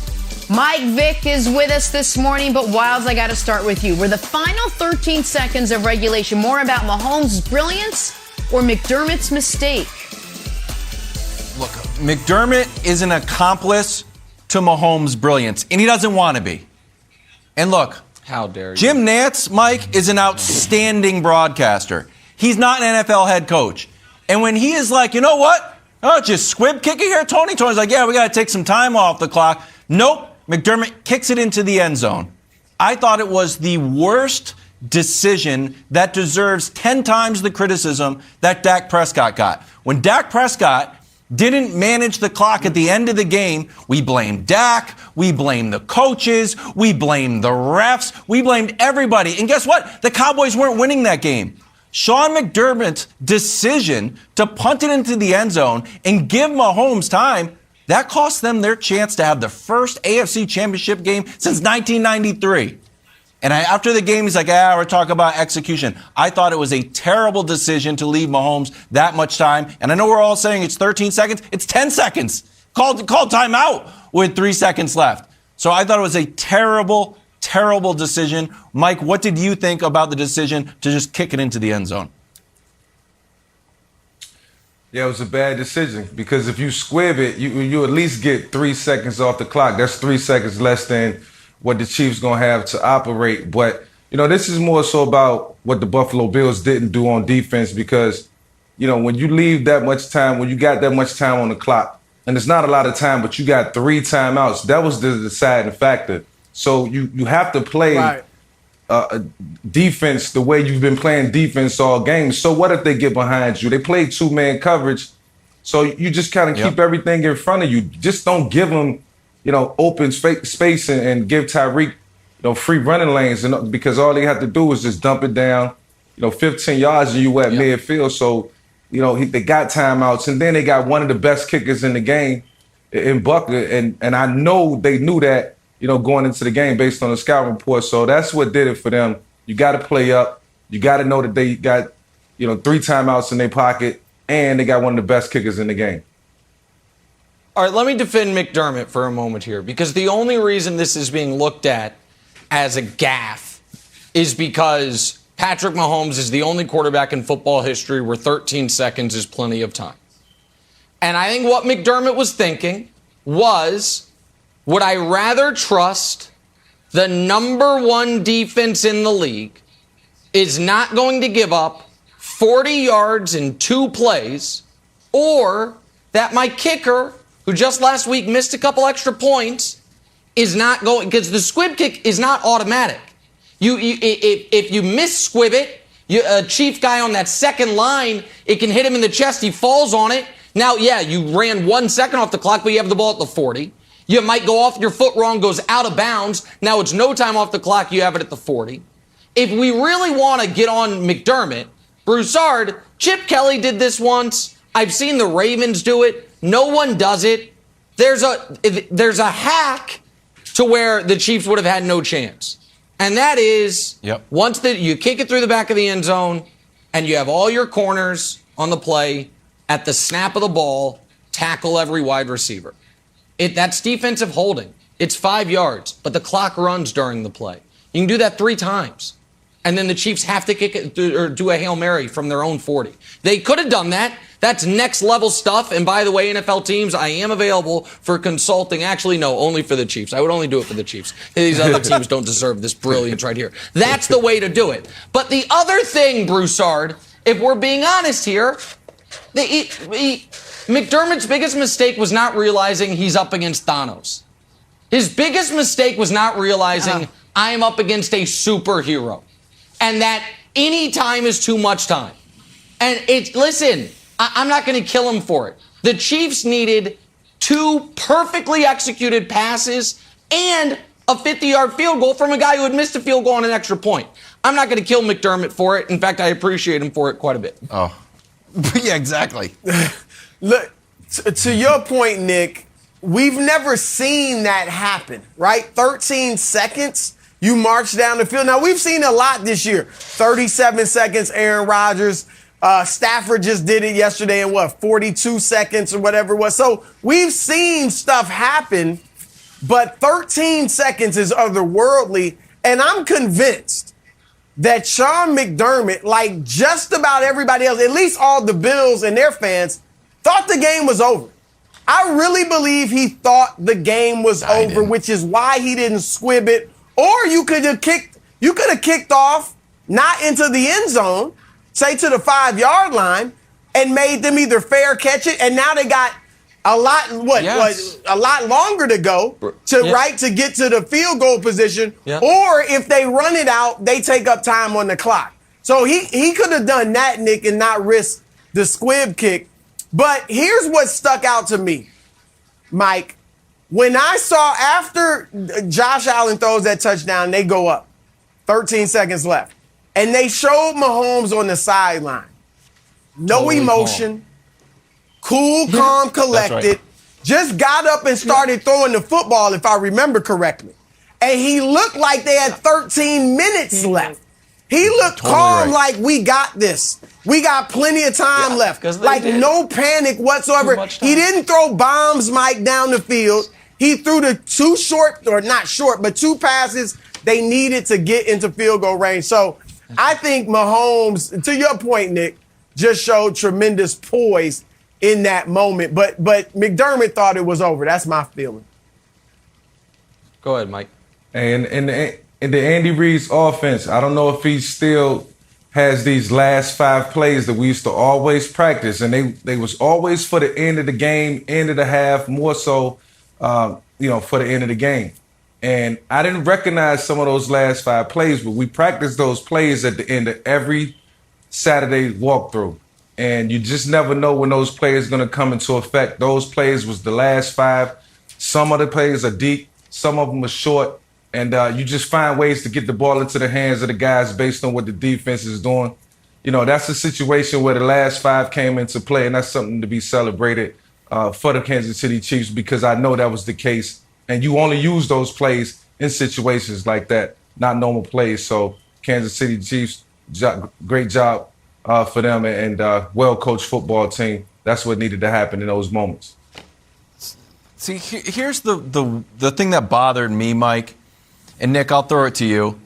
Mike Vick is with us this morning, but Wilds, I got to start with you. Were the final 13 seconds of regulation more about Mahomes' brilliance or McDermott's mistake? Look, McDermott is an accomplice to Mahomes' brilliance, and he doesn't want to be. And look, how dare you? Jim Nantz, Mike, is an outstanding broadcaster. He's not an NFL head coach. And when he is like, you know what? Oh, just squib kicking here, Tony's like, yeah, we got to take some time off the clock. Nope. McDermott kicks it into the end zone. I thought it was the worst decision that deserves 10 times the criticism that Dak Prescott got. When Dak Prescott didn't manage the clock at the end of the game, we blamed Dak, we blamed the coaches, we blamed the refs, we blamed everybody. And guess what? The Cowboys weren't winning that game. Sean McDermott's decision to punt it into the end zone and give Mahomes time, that cost them their chance to have the first AFC Championship game since 1993. And after the game, he's like, we're talking about execution. I thought it was a terrible decision to leave Mahomes that much time. And I know we're all saying it's 13 seconds. It's 10 seconds. Called timeout with 3 seconds left. So I thought it was a terrible decision. Mike, what did you think about the decision to just kick it into the end zone? Yeah, it was a bad decision because if you squib it, you at least get 3 seconds off the clock. That's 3 seconds less than what the Chiefs going to have to operate. But, you know, this is more so about what the Buffalo Bills didn't do on defense because, you know, when you leave that much time, when you got that much time on the clock, and it's not a lot of time, but you got 3 timeouts, that was the deciding factor. So you have to play defense the way you've been playing defense all game. So what if they get behind you? They play 2-man coverage. So you just kind of keep everything in front of you. Just don't give them, you know, open space and give Tyreek, you know, free running lanes. And because all they have to do is just dump it down, you know, 15 yards and you at midfield. So, you know, they got timeouts. And then they got one of the best kickers in the game in Butker. And I know they knew that, you know, going into the game based on the scout report. So that's what did it for them. You got to play up. You got to know that they got, you know, 3 timeouts in their pocket, and they got one of the best kickers in the game. All right, let me defend McDermott for a moment here, because the only reason this is being looked at as a gaffe is because Patrick Mahomes is the only quarterback in football history where 13 seconds is plenty of time. And I think what McDermott was thinking was, would I rather trust the number 1 defense in the league is not going to give up 40 yards in 2 plays, or that my kicker, who just last week missed a couple extra points, is not going, because the squib kick is not automatic. If you miss squib it, a Chief guy on that second line, it can hit him in the chest. He falls on it. Now, yeah, you ran 1 second off the clock, but you have the ball at the 40. You might go off your foot wrong, goes out of bounds. Now it's no time off the clock. You have it at the 40. If we really want to get on McDermott, Broussard, Chip Kelly did this once. I've seen the Ravens do it. No one does it. There's a hack to where the Chiefs would have had no chance. And that is, once you kick it through the back of the end zone and you have all your corners on the play, at the snap of the ball, tackle every wide receiver. That's defensive holding. It's 5 yards, but the clock runs during the play. You can do that 3 times. And then the Chiefs have to kick it or do a Hail Mary from their own 40. They could have done that. That's next level stuff. And by the way, NFL teams, I am available for consulting. Actually, no, only for the Chiefs. I would only do it for the Chiefs. These other teams don't deserve this brilliance right here. That's the way to do it. But the other thing, Broussard, if we're being honest here, McDermott's biggest mistake was not realizing he's up against Thanos. His biggest mistake was not realizing I am up against a superhero. And that any time is too much time. And listen, I'm not going to kill him for it. The Chiefs needed 2 perfectly executed passes and a 50-yard field goal from a guy who had missed a field goal on an extra point. I'm not going to kill McDermott for it. In fact, I appreciate him for it quite a bit. Oh, yeah, exactly. Look, to your point, Nick, we've never seen that happen, right? 13 seconds. You march down the field. Now, we've seen a lot this year. 37 seconds, Aaron Rodgers. Stafford just did it yesterday in 42 seconds or whatever it was. So we've seen stuff happen, but 13 seconds is otherworldly. And I'm convinced that Sean McDermott, like just about everybody else, at least all the Bills and their fans, thought the game was over. I really believe he thought the game was over, which is why he didn't squib it. Or you could have kicked off, not into the end zone, say to the 5-yard line, and made them either fair catch it, and now they got a lot longer to go to get to the field goal position. Yeah. Or if they run it out, they take up time on the clock. So he could have done that, Nick, and not risk the squib kick. But here's what stuck out to me, Mike. When I saw after Josh Allen throws that touchdown, they go up, 13 seconds left, and they showed Mahomes on the sideline. No emotion, cool, calm, collected, just got up and started throwing the football, if I remember correctly. And he looked like they had 13 minutes left. He looked calm, like we got this. We got plenty of time left. Like no panic whatsoever. He didn't throw bombs, Mike, down the field. He threw the 2 short, or not short, but 2 passes they needed to get into field goal range. So I think Mahomes, to your point, Nick, just showed tremendous poise in that moment. But McDermott thought it was over. That's my feeling. Go ahead, Mike. And in the Andy Reid's offense, I don't know if he still has these last 5 plays that we used to always practice, and they was always for the end of the game, end of the half, more so, for the end of the game. And I didn't recognize some of those last 5 plays, but we practiced those plays at the end of every Saturday walkthrough. And you just never know when those plays are going to come into effect. Those plays was the last 5. Some of the plays are deep, some of them are short. And you just find ways to get the ball into the hands of the guys based on what the defense is doing. That's a situation where the last 5 came into play, and that's something to be celebrated for the Kansas City Chiefs, because I know that was the case. And you only use those plays in situations like that, not normal plays. So Kansas City Chiefs, great job for them, and well-coached football team. That's what needed to happen in those moments. See, here's the thing that bothered me, Mike. And Nick, I'll throw it to you.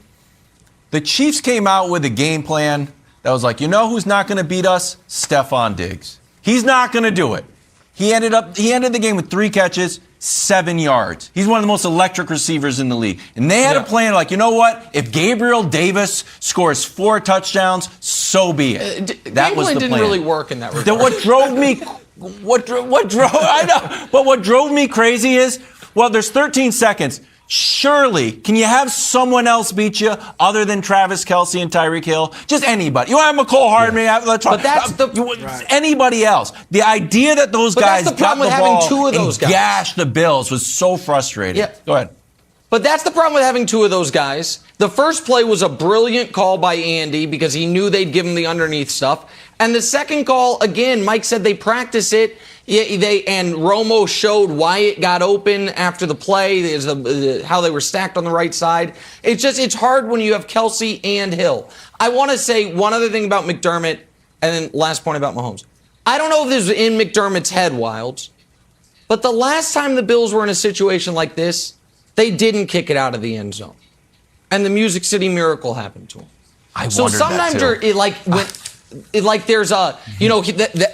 The Chiefs came out with a game plan that was like, who's not going to beat us? Stephon Diggs. He's not going to do it. He ended the game with 3 catches, 7 yards. He's one of the most electric receivers in the league. And they had a plan like, if Gabriel Davis scores 4 touchdowns, so be it. That was the plan. Didn't really work in that regard. What drove me crazy is, there's 13 seconds. Surely, can you have someone else beat you other than Travis Kelce and Tyreek Hill? Just anybody. You want to have McCole Hardman? Let's talk. But that's anybody else. The idea that those guys that's the got problem the with ball having two of those and guys. gashed the Bills was so frustrating. Yeah. Go ahead. But that's the problem with having two of those guys. The first play was a brilliant call by Andy because he knew they'd give him the underneath stuff. And the second call, again, Mike said they practice it. And Romo showed why it got open after the play, how they were stacked on the right side. It's hard when you have Kelce and Hill. I want to say one other thing about McDermott, and then last point about Mahomes. I don't know if this is in McDermott's head, Wilds, but the last time the Bills were in a situation like this, they didn't kick it out of the end zone. And the Music City Miracle happened to them. So sometimes there's a,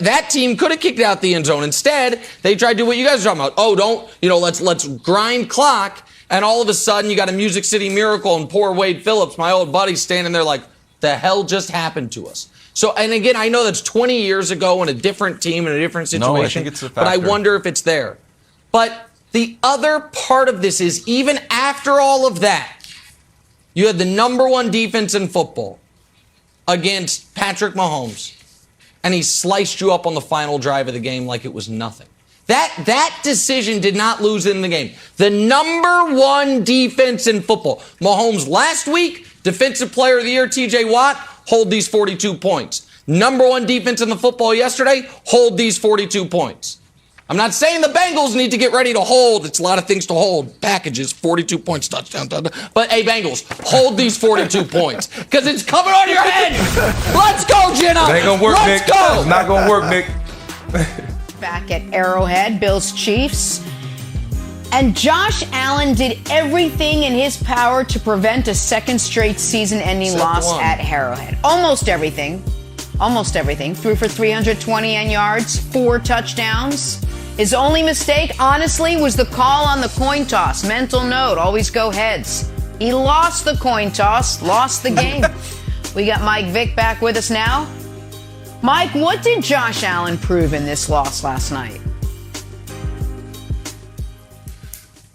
that team could have kicked it out the end zone. Instead, they tried to do what you guys are talking about. Oh, let's grind clock. And all of a sudden, you got a Music City Miracle and poor Wade Phillips, my old buddy, standing there like, the hell just happened to us? So, and again, I know that's 20 years ago in a different team in a different situation. No, I think it's a factor. But I wonder if it's there. But the other part of this is even after all of that, you had the number one defense in football against Patrick Mahomes, and he sliced you up on the final drive of the game like it was nothing. That decision did not lose in the game. The number one defense in football. Mahomes last week, Defensive Player of the Year, TJ Watt, hold these 42 points. Number one defense in the football yesterday, hold these 42 points. I'm not saying the Bengals need to get ready to hold. It's a lot of things to hold. Packages, 42 points, touchdown. But, hey, Bengals, hold these 42 points because it's coming on your head. Let's go, Jenna. It ain't going to work, Let's Nick. go. It's not going to work, Nick. Back at Arrowhead, Bills Chiefs. And Josh Allen did everything in his power to prevent a second straight season-ending loss at Arrowhead. Almost everything. Threw for 320 yards, 4 touchdowns. His only mistake, honestly, was the call on the coin toss. Mental note, always go heads. He lost the coin toss, lost the game. We got Mike Vick back with us now. Mike, what did Josh Allen prove in this loss last night?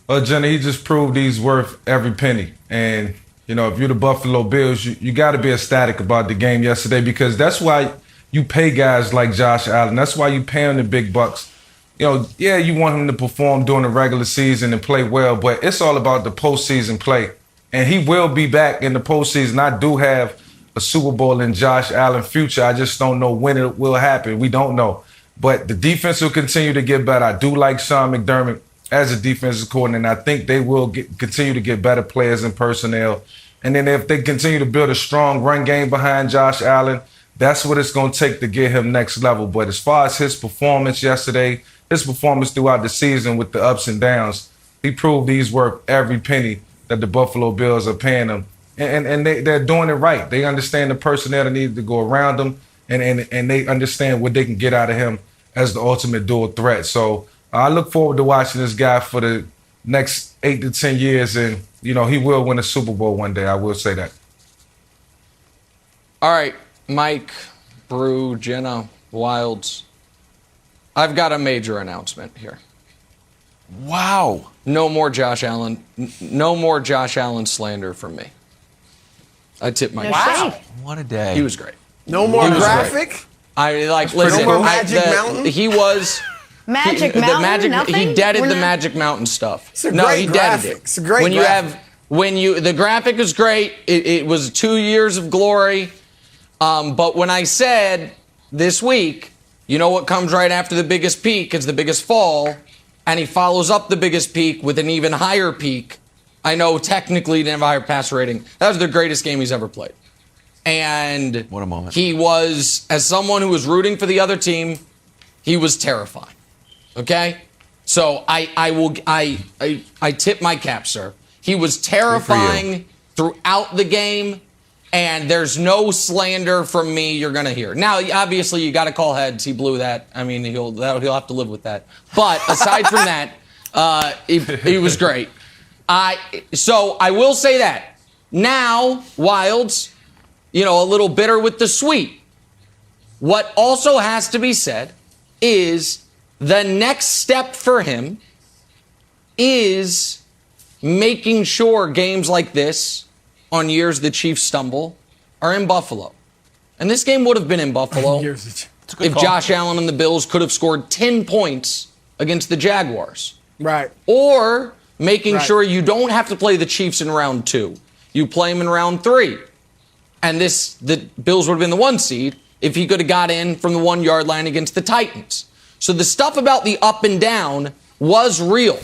Well, Jenna, he just proved he's worth every penny. And, if you're the Buffalo Bills, you got to be ecstatic about the game yesterday because that's why you pay guys like Josh Allen. That's why you pay him the big bucks. You want him to perform during the regular season and play well, but it's all about the postseason play. And he will be back in the postseason. I do have a Super Bowl in Josh Allen's future. I just don't know when it will happen. We don't know. But the defense will continue to get better. I do like Sean McDermott as a defensive coordinator, and I think they will continue to get better players and personnel. And then if they continue to build a strong run game behind Josh Allen, that's what it's going to take to get him next level. But as far as his performance yesterday, his performance throughout the season with the ups and downs, he proved he's worth every penny that the Buffalo Bills are paying him. And they're doing it right. They understand the personnel that needs to go around them, and they understand what they can get out of him as the ultimate dual threat. So I look forward to watching this guy for the next 8 to 10 years, and, he will win a Super Bowl one day. I will say that. All right, Mike, Brew, Jenna, Wilds. I've got a major announcement here. Wow. No more Josh Allen. No more Josh Allen slander from me. I tip my Wow. What a day. He was great. No more graphic? Great. Listen. No more Magic Mountain? He was... Magic Mountain? Nothing? He deaded the Magic Mountain stuff. It's a great graphic. It's a great graphic. The graphic is great. It was 2 years of glory. But when I said this week, what comes right after the biggest peak is the biggest fall, and he follows up the biggest peak with an even higher peak. I know technically he didn't have a higher passer rating. That was the greatest game he's ever played. And what a moment. He was, as someone who was rooting for the other team, he was terrifying. Okay? So I tip my cap, sir. He was terrifying throughout the game, and there's no slander from me you're going to hear. Now, obviously, you got to call heads. He blew that. I mean, he'll have to live with that. But aside from that, he was great. So I will say that. Now, Wilds, a little bitter with the sweet. What also has to be said is the next step for him is making sure games like this, on years the Chiefs stumble, are in Buffalo. And this game would have been in Buffalo if Josh Allen and the Bills could have scored 10 points against the Jaguars. Right. Or making sure you don't have to play the Chiefs in round 2. You play them in round 3. And the Bills would have been the 1 seed if he could have got in from the 1 yard line against the Titans. So the stuff about the up and down was real.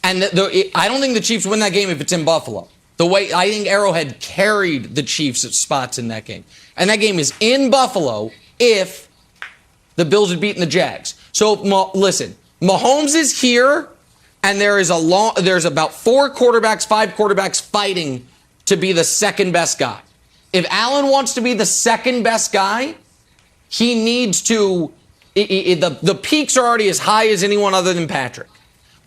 And I don't think the Chiefs win that game if it's in Buffalo. I think Arrowhead carried the Chiefs at spots in that game. And that game is in Buffalo if the Bills had beaten the Jags. So listen, Mahomes is here, and there's about 5 quarterbacks fighting to be the second best guy. If Allen wants to be the second best guy, he needs to. The peaks are already as high as anyone other than Patrick,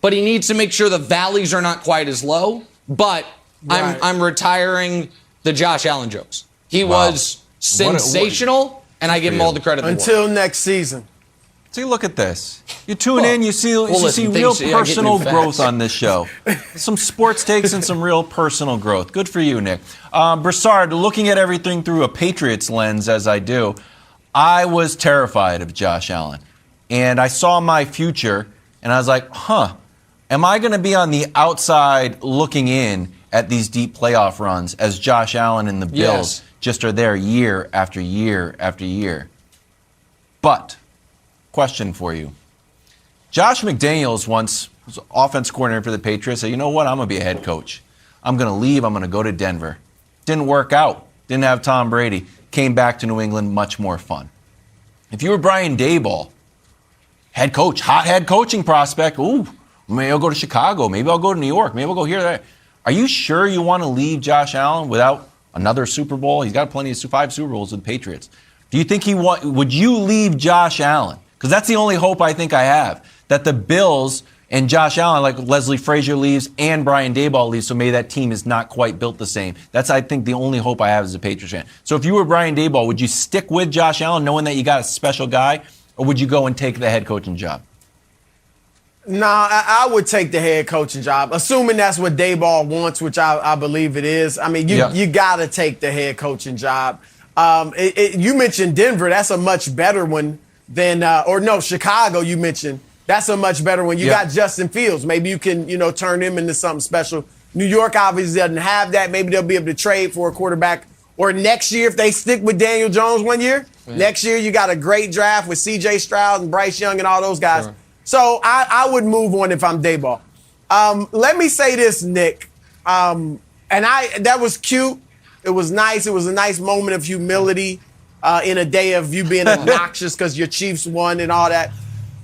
but he needs to make sure the valleys are not quite as low. But I'm retiring the Josh Allen jokes. He was sensational, and I give him all the credit. Until next season. See, look at this. You tune in, you see real personal growth on this show. Some sports takes and some real personal growth. Good for you, Nick. Broussard, looking at everything through a Patriots lens, as I do, I was terrified of Josh Allen. And I saw my future, and I was like, am I going to be on the outside looking in at these deep playoff runs as Josh Allen and the Bills just are there year after year after year? But, question for you. Josh McDaniels once was offense coordinator for the Patriots. Said, you know what? I'm going to be a head coach. I'm going to leave. I'm going to go to Denver. Didn't work out. Didn't have Tom Brady. Came back to New England, much more fun. If you were Brian Daboll, head coach, hot head coaching prospect, maybe I'll go to Chicago. Maybe I'll go to New York. Maybe I'll go here, there. Are you sure you want to leave Josh Allen without another Super Bowl? He's got plenty of 5 Super Bowls with the Patriots. Do you think would you leave Josh Allen? Because that's the only hope I think I have, that the Bills and Josh Allen, like Leslie Frazier leaves and Brian Daboll leaves, so maybe that team is not quite built the same. That's, I think, the only hope I have as a Patriots fan. So if you were Brian Daboll, would you stick with Josh Allen knowing that you got a special guy, or would you go and take the head coaching job? Nah, I would take the head coaching job, assuming that's what Daboll wants, which I believe it is. I mean, you got to take the head coaching job. You mentioned Denver. That's a much better one than Chicago you mentioned. That's a much better one. You got Justin Fields. Maybe you can, turn him into something special. New York obviously doesn't have that. Maybe they'll be able to trade for a quarterback. Or next year, if they stick with Daniel Jones 1 year, next year you got a great draft with C.J. Stroud and Bryce Young and all those guys. Sure. So I would move on if I'm Daboll. Let me say this, Nick. That was cute. It was nice. It was a nice moment of humility in a day of you being obnoxious because your Chiefs won and all that.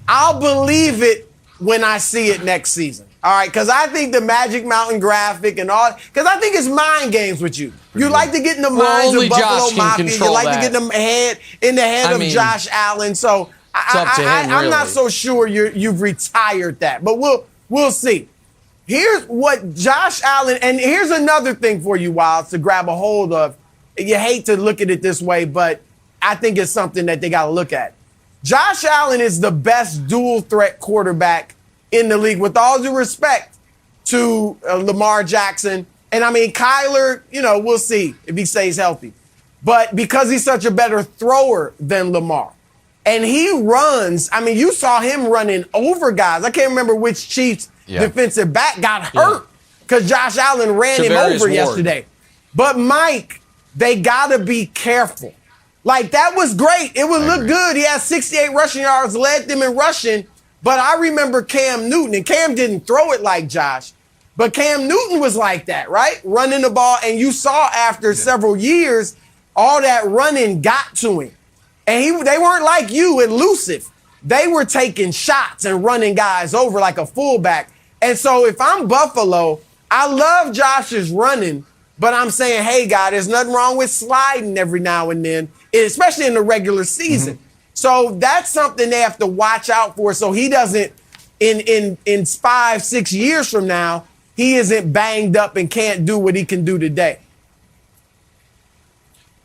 I'll believe it when I see it next season. All right, because I think the Magic Mountain graphic and all, because I think it's mind games with you. You like to get in the minds of Buffalo Mafia. You like to get in the head of Josh Allen. So I'm not so sure you've retired that, but we'll see. Here's what Josh Allen, and here's another thing for you, Wilds, to grab a hold of. You hate to look at it this way, but I think it's something that they got to look at. Josh Allen is the best dual threat quarterback in the league, with all due respect to Lamar Jackson. And I mean, Kyler, we'll see if he stays healthy. But because he's such a better thrower than Lamar, and he runs, I mean, you saw him running over guys. I can't remember which Chiefs defensive back got hurt because Josh Allen ran him over yesterday. But Mike, they got to be careful. Like, that was great. It would look good. He had 68 rushing yards, led them in rushing. But I remember Cam Newton, and Cam didn't throw it like Josh, but Cam Newton was like that, right? Running the ball, and you saw after several years, all that running got to him. And they weren't like you, elusive. They were taking shots and running guys over like a fullback. And so if I'm Buffalo, I love Josh's running, but I'm saying, hey, God, there's nothing wrong with sliding every now and then, especially in the regular season. Mm-hmm. So that's something they have to watch out for, so he doesn't, in 5-6 years from now, he isn't banged up and can't do what he can do today.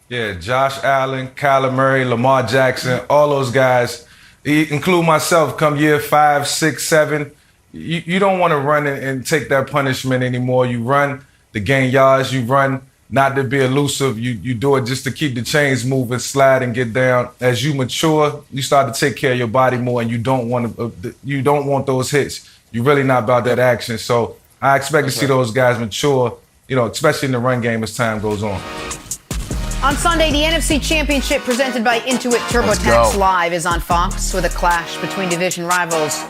Yeah, Josh Allen, Kyler Murray, Lamar Jackson, all those guys, include myself, come year 5, 6, 7, you don't want to run and take that punishment anymore. You run to gain yards. You run not to be elusive. You do it just to keep the chains moving, slide and get down. As you mature, you start to take care of your body more, and you don't want those hits. You're really not about that action. So I expect to see those guys mature, especially in the run game as time goes on. On Sunday, the NFC Championship presented by Intuit TurboTax Live is on Fox with a clash between division rivals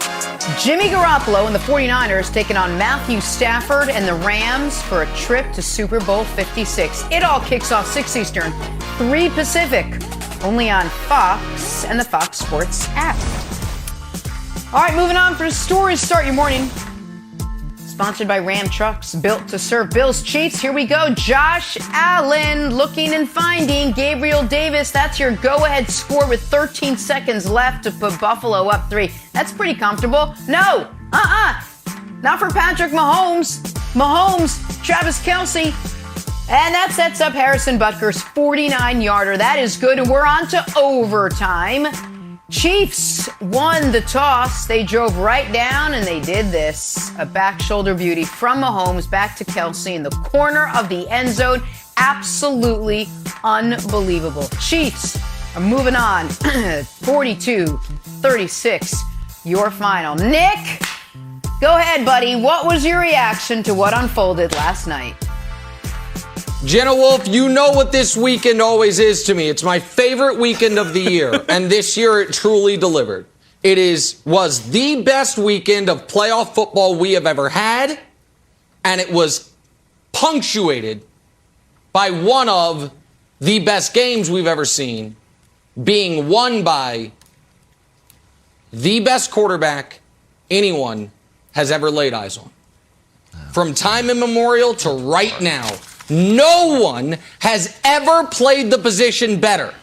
Jimmy Garoppolo and the 49ers taking on Matthew Stafford and the Rams for a trip to Super Bowl 56. It all kicks off 6 Eastern, 3 Pacific, only on Fox and the Fox Sports app. All right, moving on for the stories. Start your morning. Sponsored by Ram Trucks, built to serve Bills Chiefs. Here we go. Josh Allen looking and finding Gabriel Davis. That's your go-ahead score with 13 seconds left to put Buffalo up 3. That's pretty comfortable. No, not for Patrick Mahomes. Travis Kelce. And that sets up Harrison Butker's 49-yarder. That is good. And we're on to overtime. Chiefs won the toss. They drove right down and they did this. A back shoulder beauty from Mahomes back to Kelce in the corner of the end zone. Absolutely unbelievable. Chiefs are moving on. 42-36, your final. Nick, go ahead, buddy. What was your reaction to what unfolded last night? Jenna Wolfe, you know what this weekend always is to me. It's my favorite weekend of the year, and this year it truly delivered. It was the best weekend of playoff football we have ever had, and it was punctuated by one of the best games we've ever seen, being won by the best quarterback anyone has ever laid eyes on. From time immemorial to right now, no one has ever played the position better.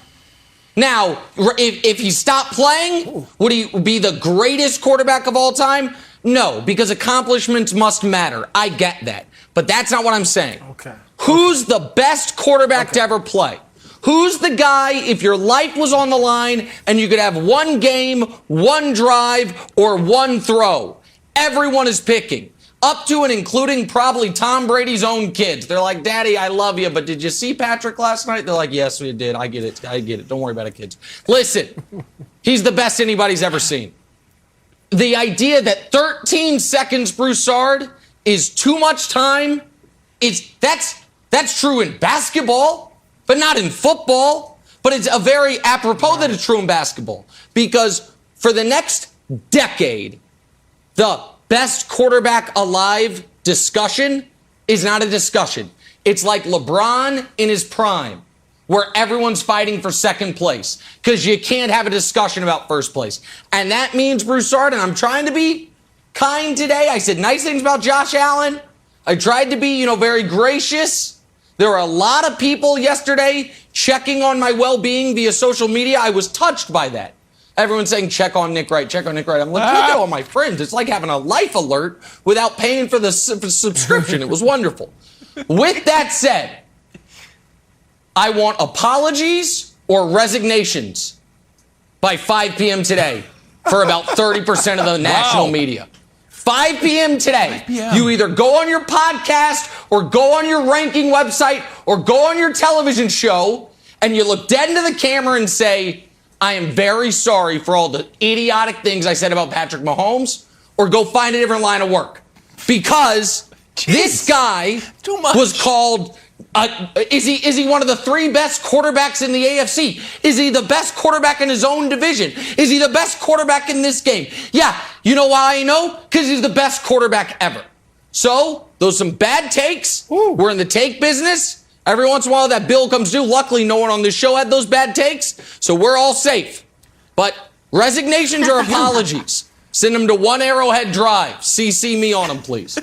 Now, if he stopped playing, would he be the greatest quarterback of all time? No, because accomplishments must matter. I get that. But that's not what I'm saying. Okay. Who's the best quarterback to ever play? Who's the guy, if your life was on the line and you could have one game, one drive, or one throw? Everyone is picking. Up to and including probably Tom Brady's own kids. They're like, Daddy, I love you, but did you see Patrick last night? They're like, yes, we did. I get it. Don't worry about it, kids. Listen, he's the best anybody's ever seen. The idea that 13 seconds Broussard is too much time, that's true in basketball, but not in football. But it's a very apropos that it's true in basketball. Because for the next decade, the best quarterback alive discussion is not a discussion. It's like LeBron in his prime, where everyone's fighting for second place because you can't have a discussion about first place. And that means Broussard, and I'm trying to be kind today. I said nice things about Josh Allen. I tried to be, very gracious. There were a lot of people yesterday checking on my well-being via social media. I was touched by that. Everyone's saying, check on Nick Wright, check on Nick Wright. I'm like, look at all my friends. It's like having a life alert without paying for the subscription. It was wonderful. With that said, I want apologies or resignations by 5 p.m. today for about 30% of the national media. 5 p.m. today. 5 p.m. You either go on your podcast or go on your ranking website or go on your television show and you look dead into the camera and say, I am very sorry for all the idiotic things I said about Patrick Mahomes, or go find a different line of work. Because this guy was called, is he one of the 3 best quarterbacks in the AFC? Is he the best quarterback in his own division? Is he the best quarterback in this game? Yeah, you know why I know? Because he's the best quarterback ever. So, those some bad takes. We're in the take business. Every once in a while that bill comes due. Luckily, no one on this show had those bad takes, so we're all safe. But resignations or apologies, send them to One Arrowhead Drive. CC me on them, please.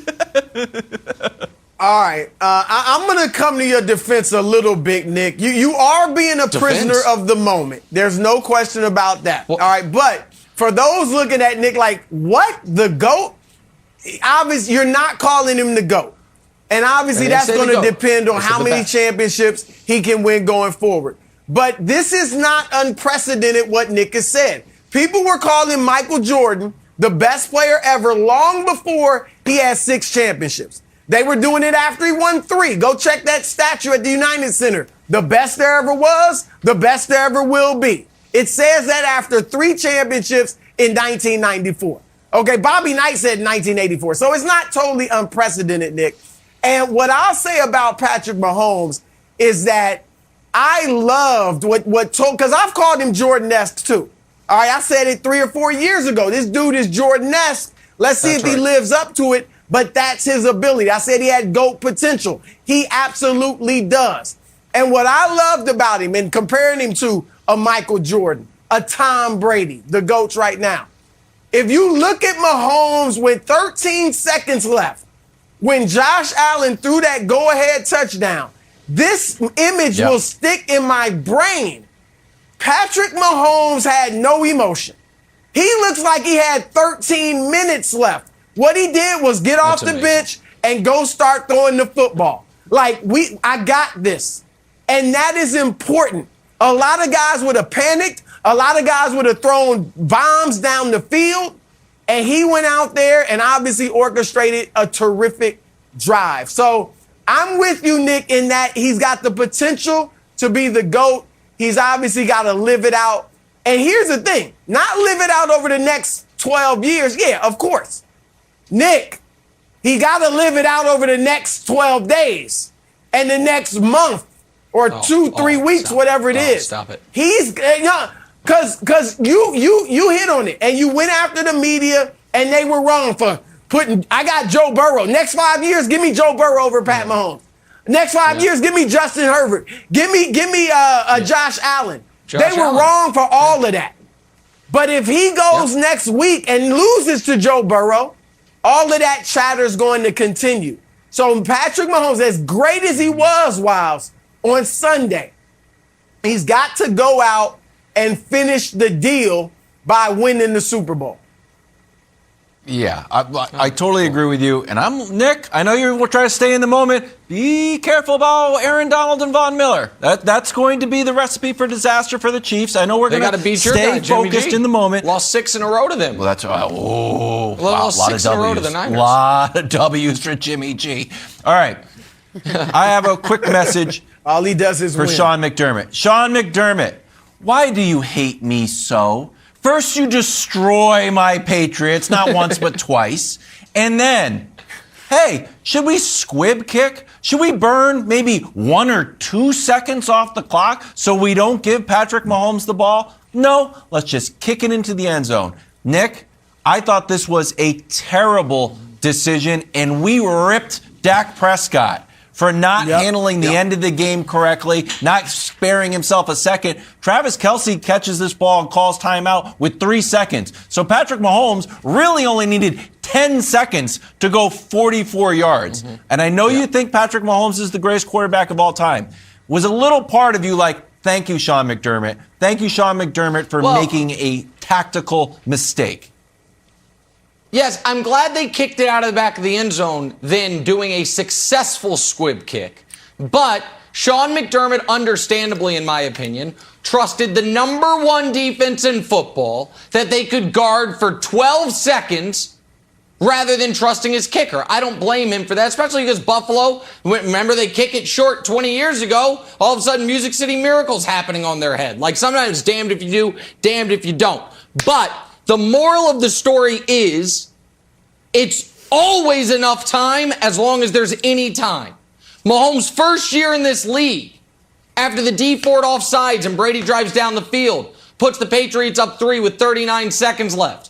All right. I'm going to come to your defense a little bit, Nick. You are being a prisoner of the moment. There's no question about that. Well, all right. But for those looking at Nick like, what? The GOAT? Obviously, you're not calling him the GOAT. And obviously that's going to depend on how many championships he can win going forward. But this is not unprecedented what Nick has said. People were calling Michael Jordan the best player ever long before he had 6 championships. They were doing it after he won 3. Go check that statue at the United Center. The best there ever was, the best there ever will be. It says that after 3 championships in 1994. Okay, Bobby Knight said 1984. So it's not totally unprecedented, Nick. And what I'll say about Patrick Mahomes is that I loved what told, because I've called him Jordan-esque too. All right, I said it 3 or 4 years ago. This dude is Jordan-esque. Let's see if he lives up to it. But that's his ability. I said he had GOAT potential. He absolutely does. And what I loved about him, and comparing him to a Michael Jordan, a Tom Brady, the GOATs right now. If you look at Mahomes with 13 seconds left, when Josh Allen threw that go-ahead touchdown, this image will stick in my brain. Patrick Mahomes had no emotion. He looks like he had 13 minutes left. What he did was get off the bench and go start throwing the football. Like, I got this. And that is important. A lot of guys would have panicked. A lot of guys would have thrown bombs down the field. And he went out there and obviously orchestrated a terrific drive. So I'm with you, Nick, in that he's got the potential to be the GOAT. He's obviously got to live it out. And here's the thing, not live it out over the next 12 years. Yeah, of course. Nick, he got to live it out over the next 12 days and the next month or 2-3 weeks, whatever it is. Stop it. He's, because you hit on it and you went after the media and they were wrong for putting, I got Joe Burrow. Next 5 years, give me Joe Burrow over Pat Mahomes. Next 5 years, give me Justin Herbert. Give me Josh Allen. They were wrong for all of that. But if he goes next week and loses to Joe Burrow, all of that chatter is going to continue. So Patrick Mahomes, as great as he was, Wiles, on Sunday, he's got to go out and finish the deal by winning the Super Bowl. Yeah, I totally agree with you. And Nick, I know you're trying to stay in the moment. Be careful about Aaron Donald and Von Miller. That's going to be the recipe for disaster for the Chiefs. I know we're going to stay focused in the moment. Lost 6 in a row to them. Well, that's wow, lost 6 in a row to the Niners. A lot of W's for Jimmy G. All right, I have a quick message. All he does is for win. Sean McDermott. Sean McDermott, why do you hate me so? First, you destroy my Patriots, not once but twice. And then, hey, should we squib kick? Should we burn maybe 1 or 2 seconds off the clock so we don't give Patrick Mahomes the ball? No, let's just kick it into the end zone. Nick, I thought this was a terrible decision, and we ripped Dak Prescott for not handling the end of the game correctly, not sparing himself a second. Travis Kelce catches this ball and calls timeout with 3 seconds. So Patrick Mahomes really only needed 10 seconds to go 44 yards. And I know you think Patrick Mahomes is the greatest quarterback of all time. Was a little part of you like, thank you, Sean McDermott. Thank you, Sean McDermott, for making a tactical mistake. Yes, I'm glad they kicked it out of the back of the end zone than doing a successful squib kick. But Sean McDermott, understandably, in my opinion, trusted the number 1 defense in football that they could guard for 12 seconds rather than trusting his kicker. I don't blame him for that, especially because Buffalo, remember they kick it short 20 years ago, all of a sudden Music City Miracle's happening on their head. Like sometimes damned if you do, damned if you don't. But the moral of the story is it's always enough time as long as there's any time. Mahomes' first year in this league, after the D Ford offsides and Brady drives down the field, puts the Patriots up 3 with 39 seconds left.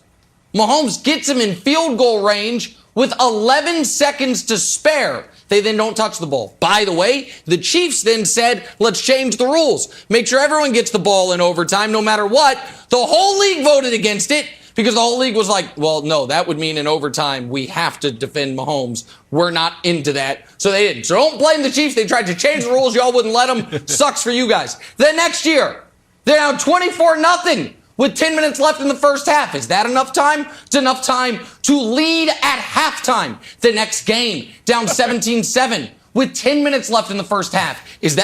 Mahomes gets him in field goal range with 11 seconds to spare. They then don't touch the ball. By the way, the Chiefs then said, let's change the rules. Make sure everyone gets the ball in overtime no matter what. The whole league voted against it because the whole league was like, well, no, that would mean in overtime we have to defend Mahomes. We're not into that. So they didn't. So don't blame the Chiefs. They tried to change the rules. Y'all wouldn't let them. Sucks for you guys. Then next year, they're down 24-0. With 10 minutes left in the first half. Is that enough time? It's enough time to lead at halftime. The next game, down 17-7 with 10 minutes left in the first half.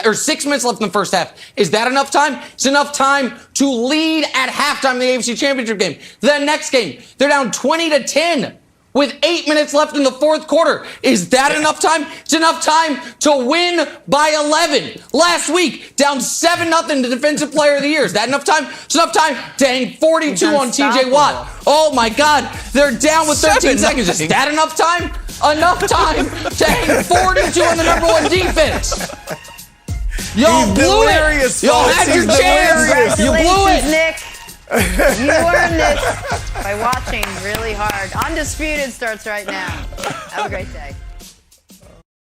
Or 6 minutes left in the first half. Is that enough time? It's enough time to lead at halftime in the AFC Championship game. The next game, they're down 20-10 with 8 minutes left in the fourth quarter. Is that enough time? It's enough time to win by 11. Last week, down 7-0 to Defensive Player of the Year. Is that enough time? It's enough time to hang 42 on TJ Watt. Oh my God, they're down with 13 seconds. Is that enough time? Enough time to hang 42 on the number one defense. Y'all blew it. Y'all had your chance. You blew it. Nick. You earned this by watching really hard. Undisputed starts right now. Have a great day.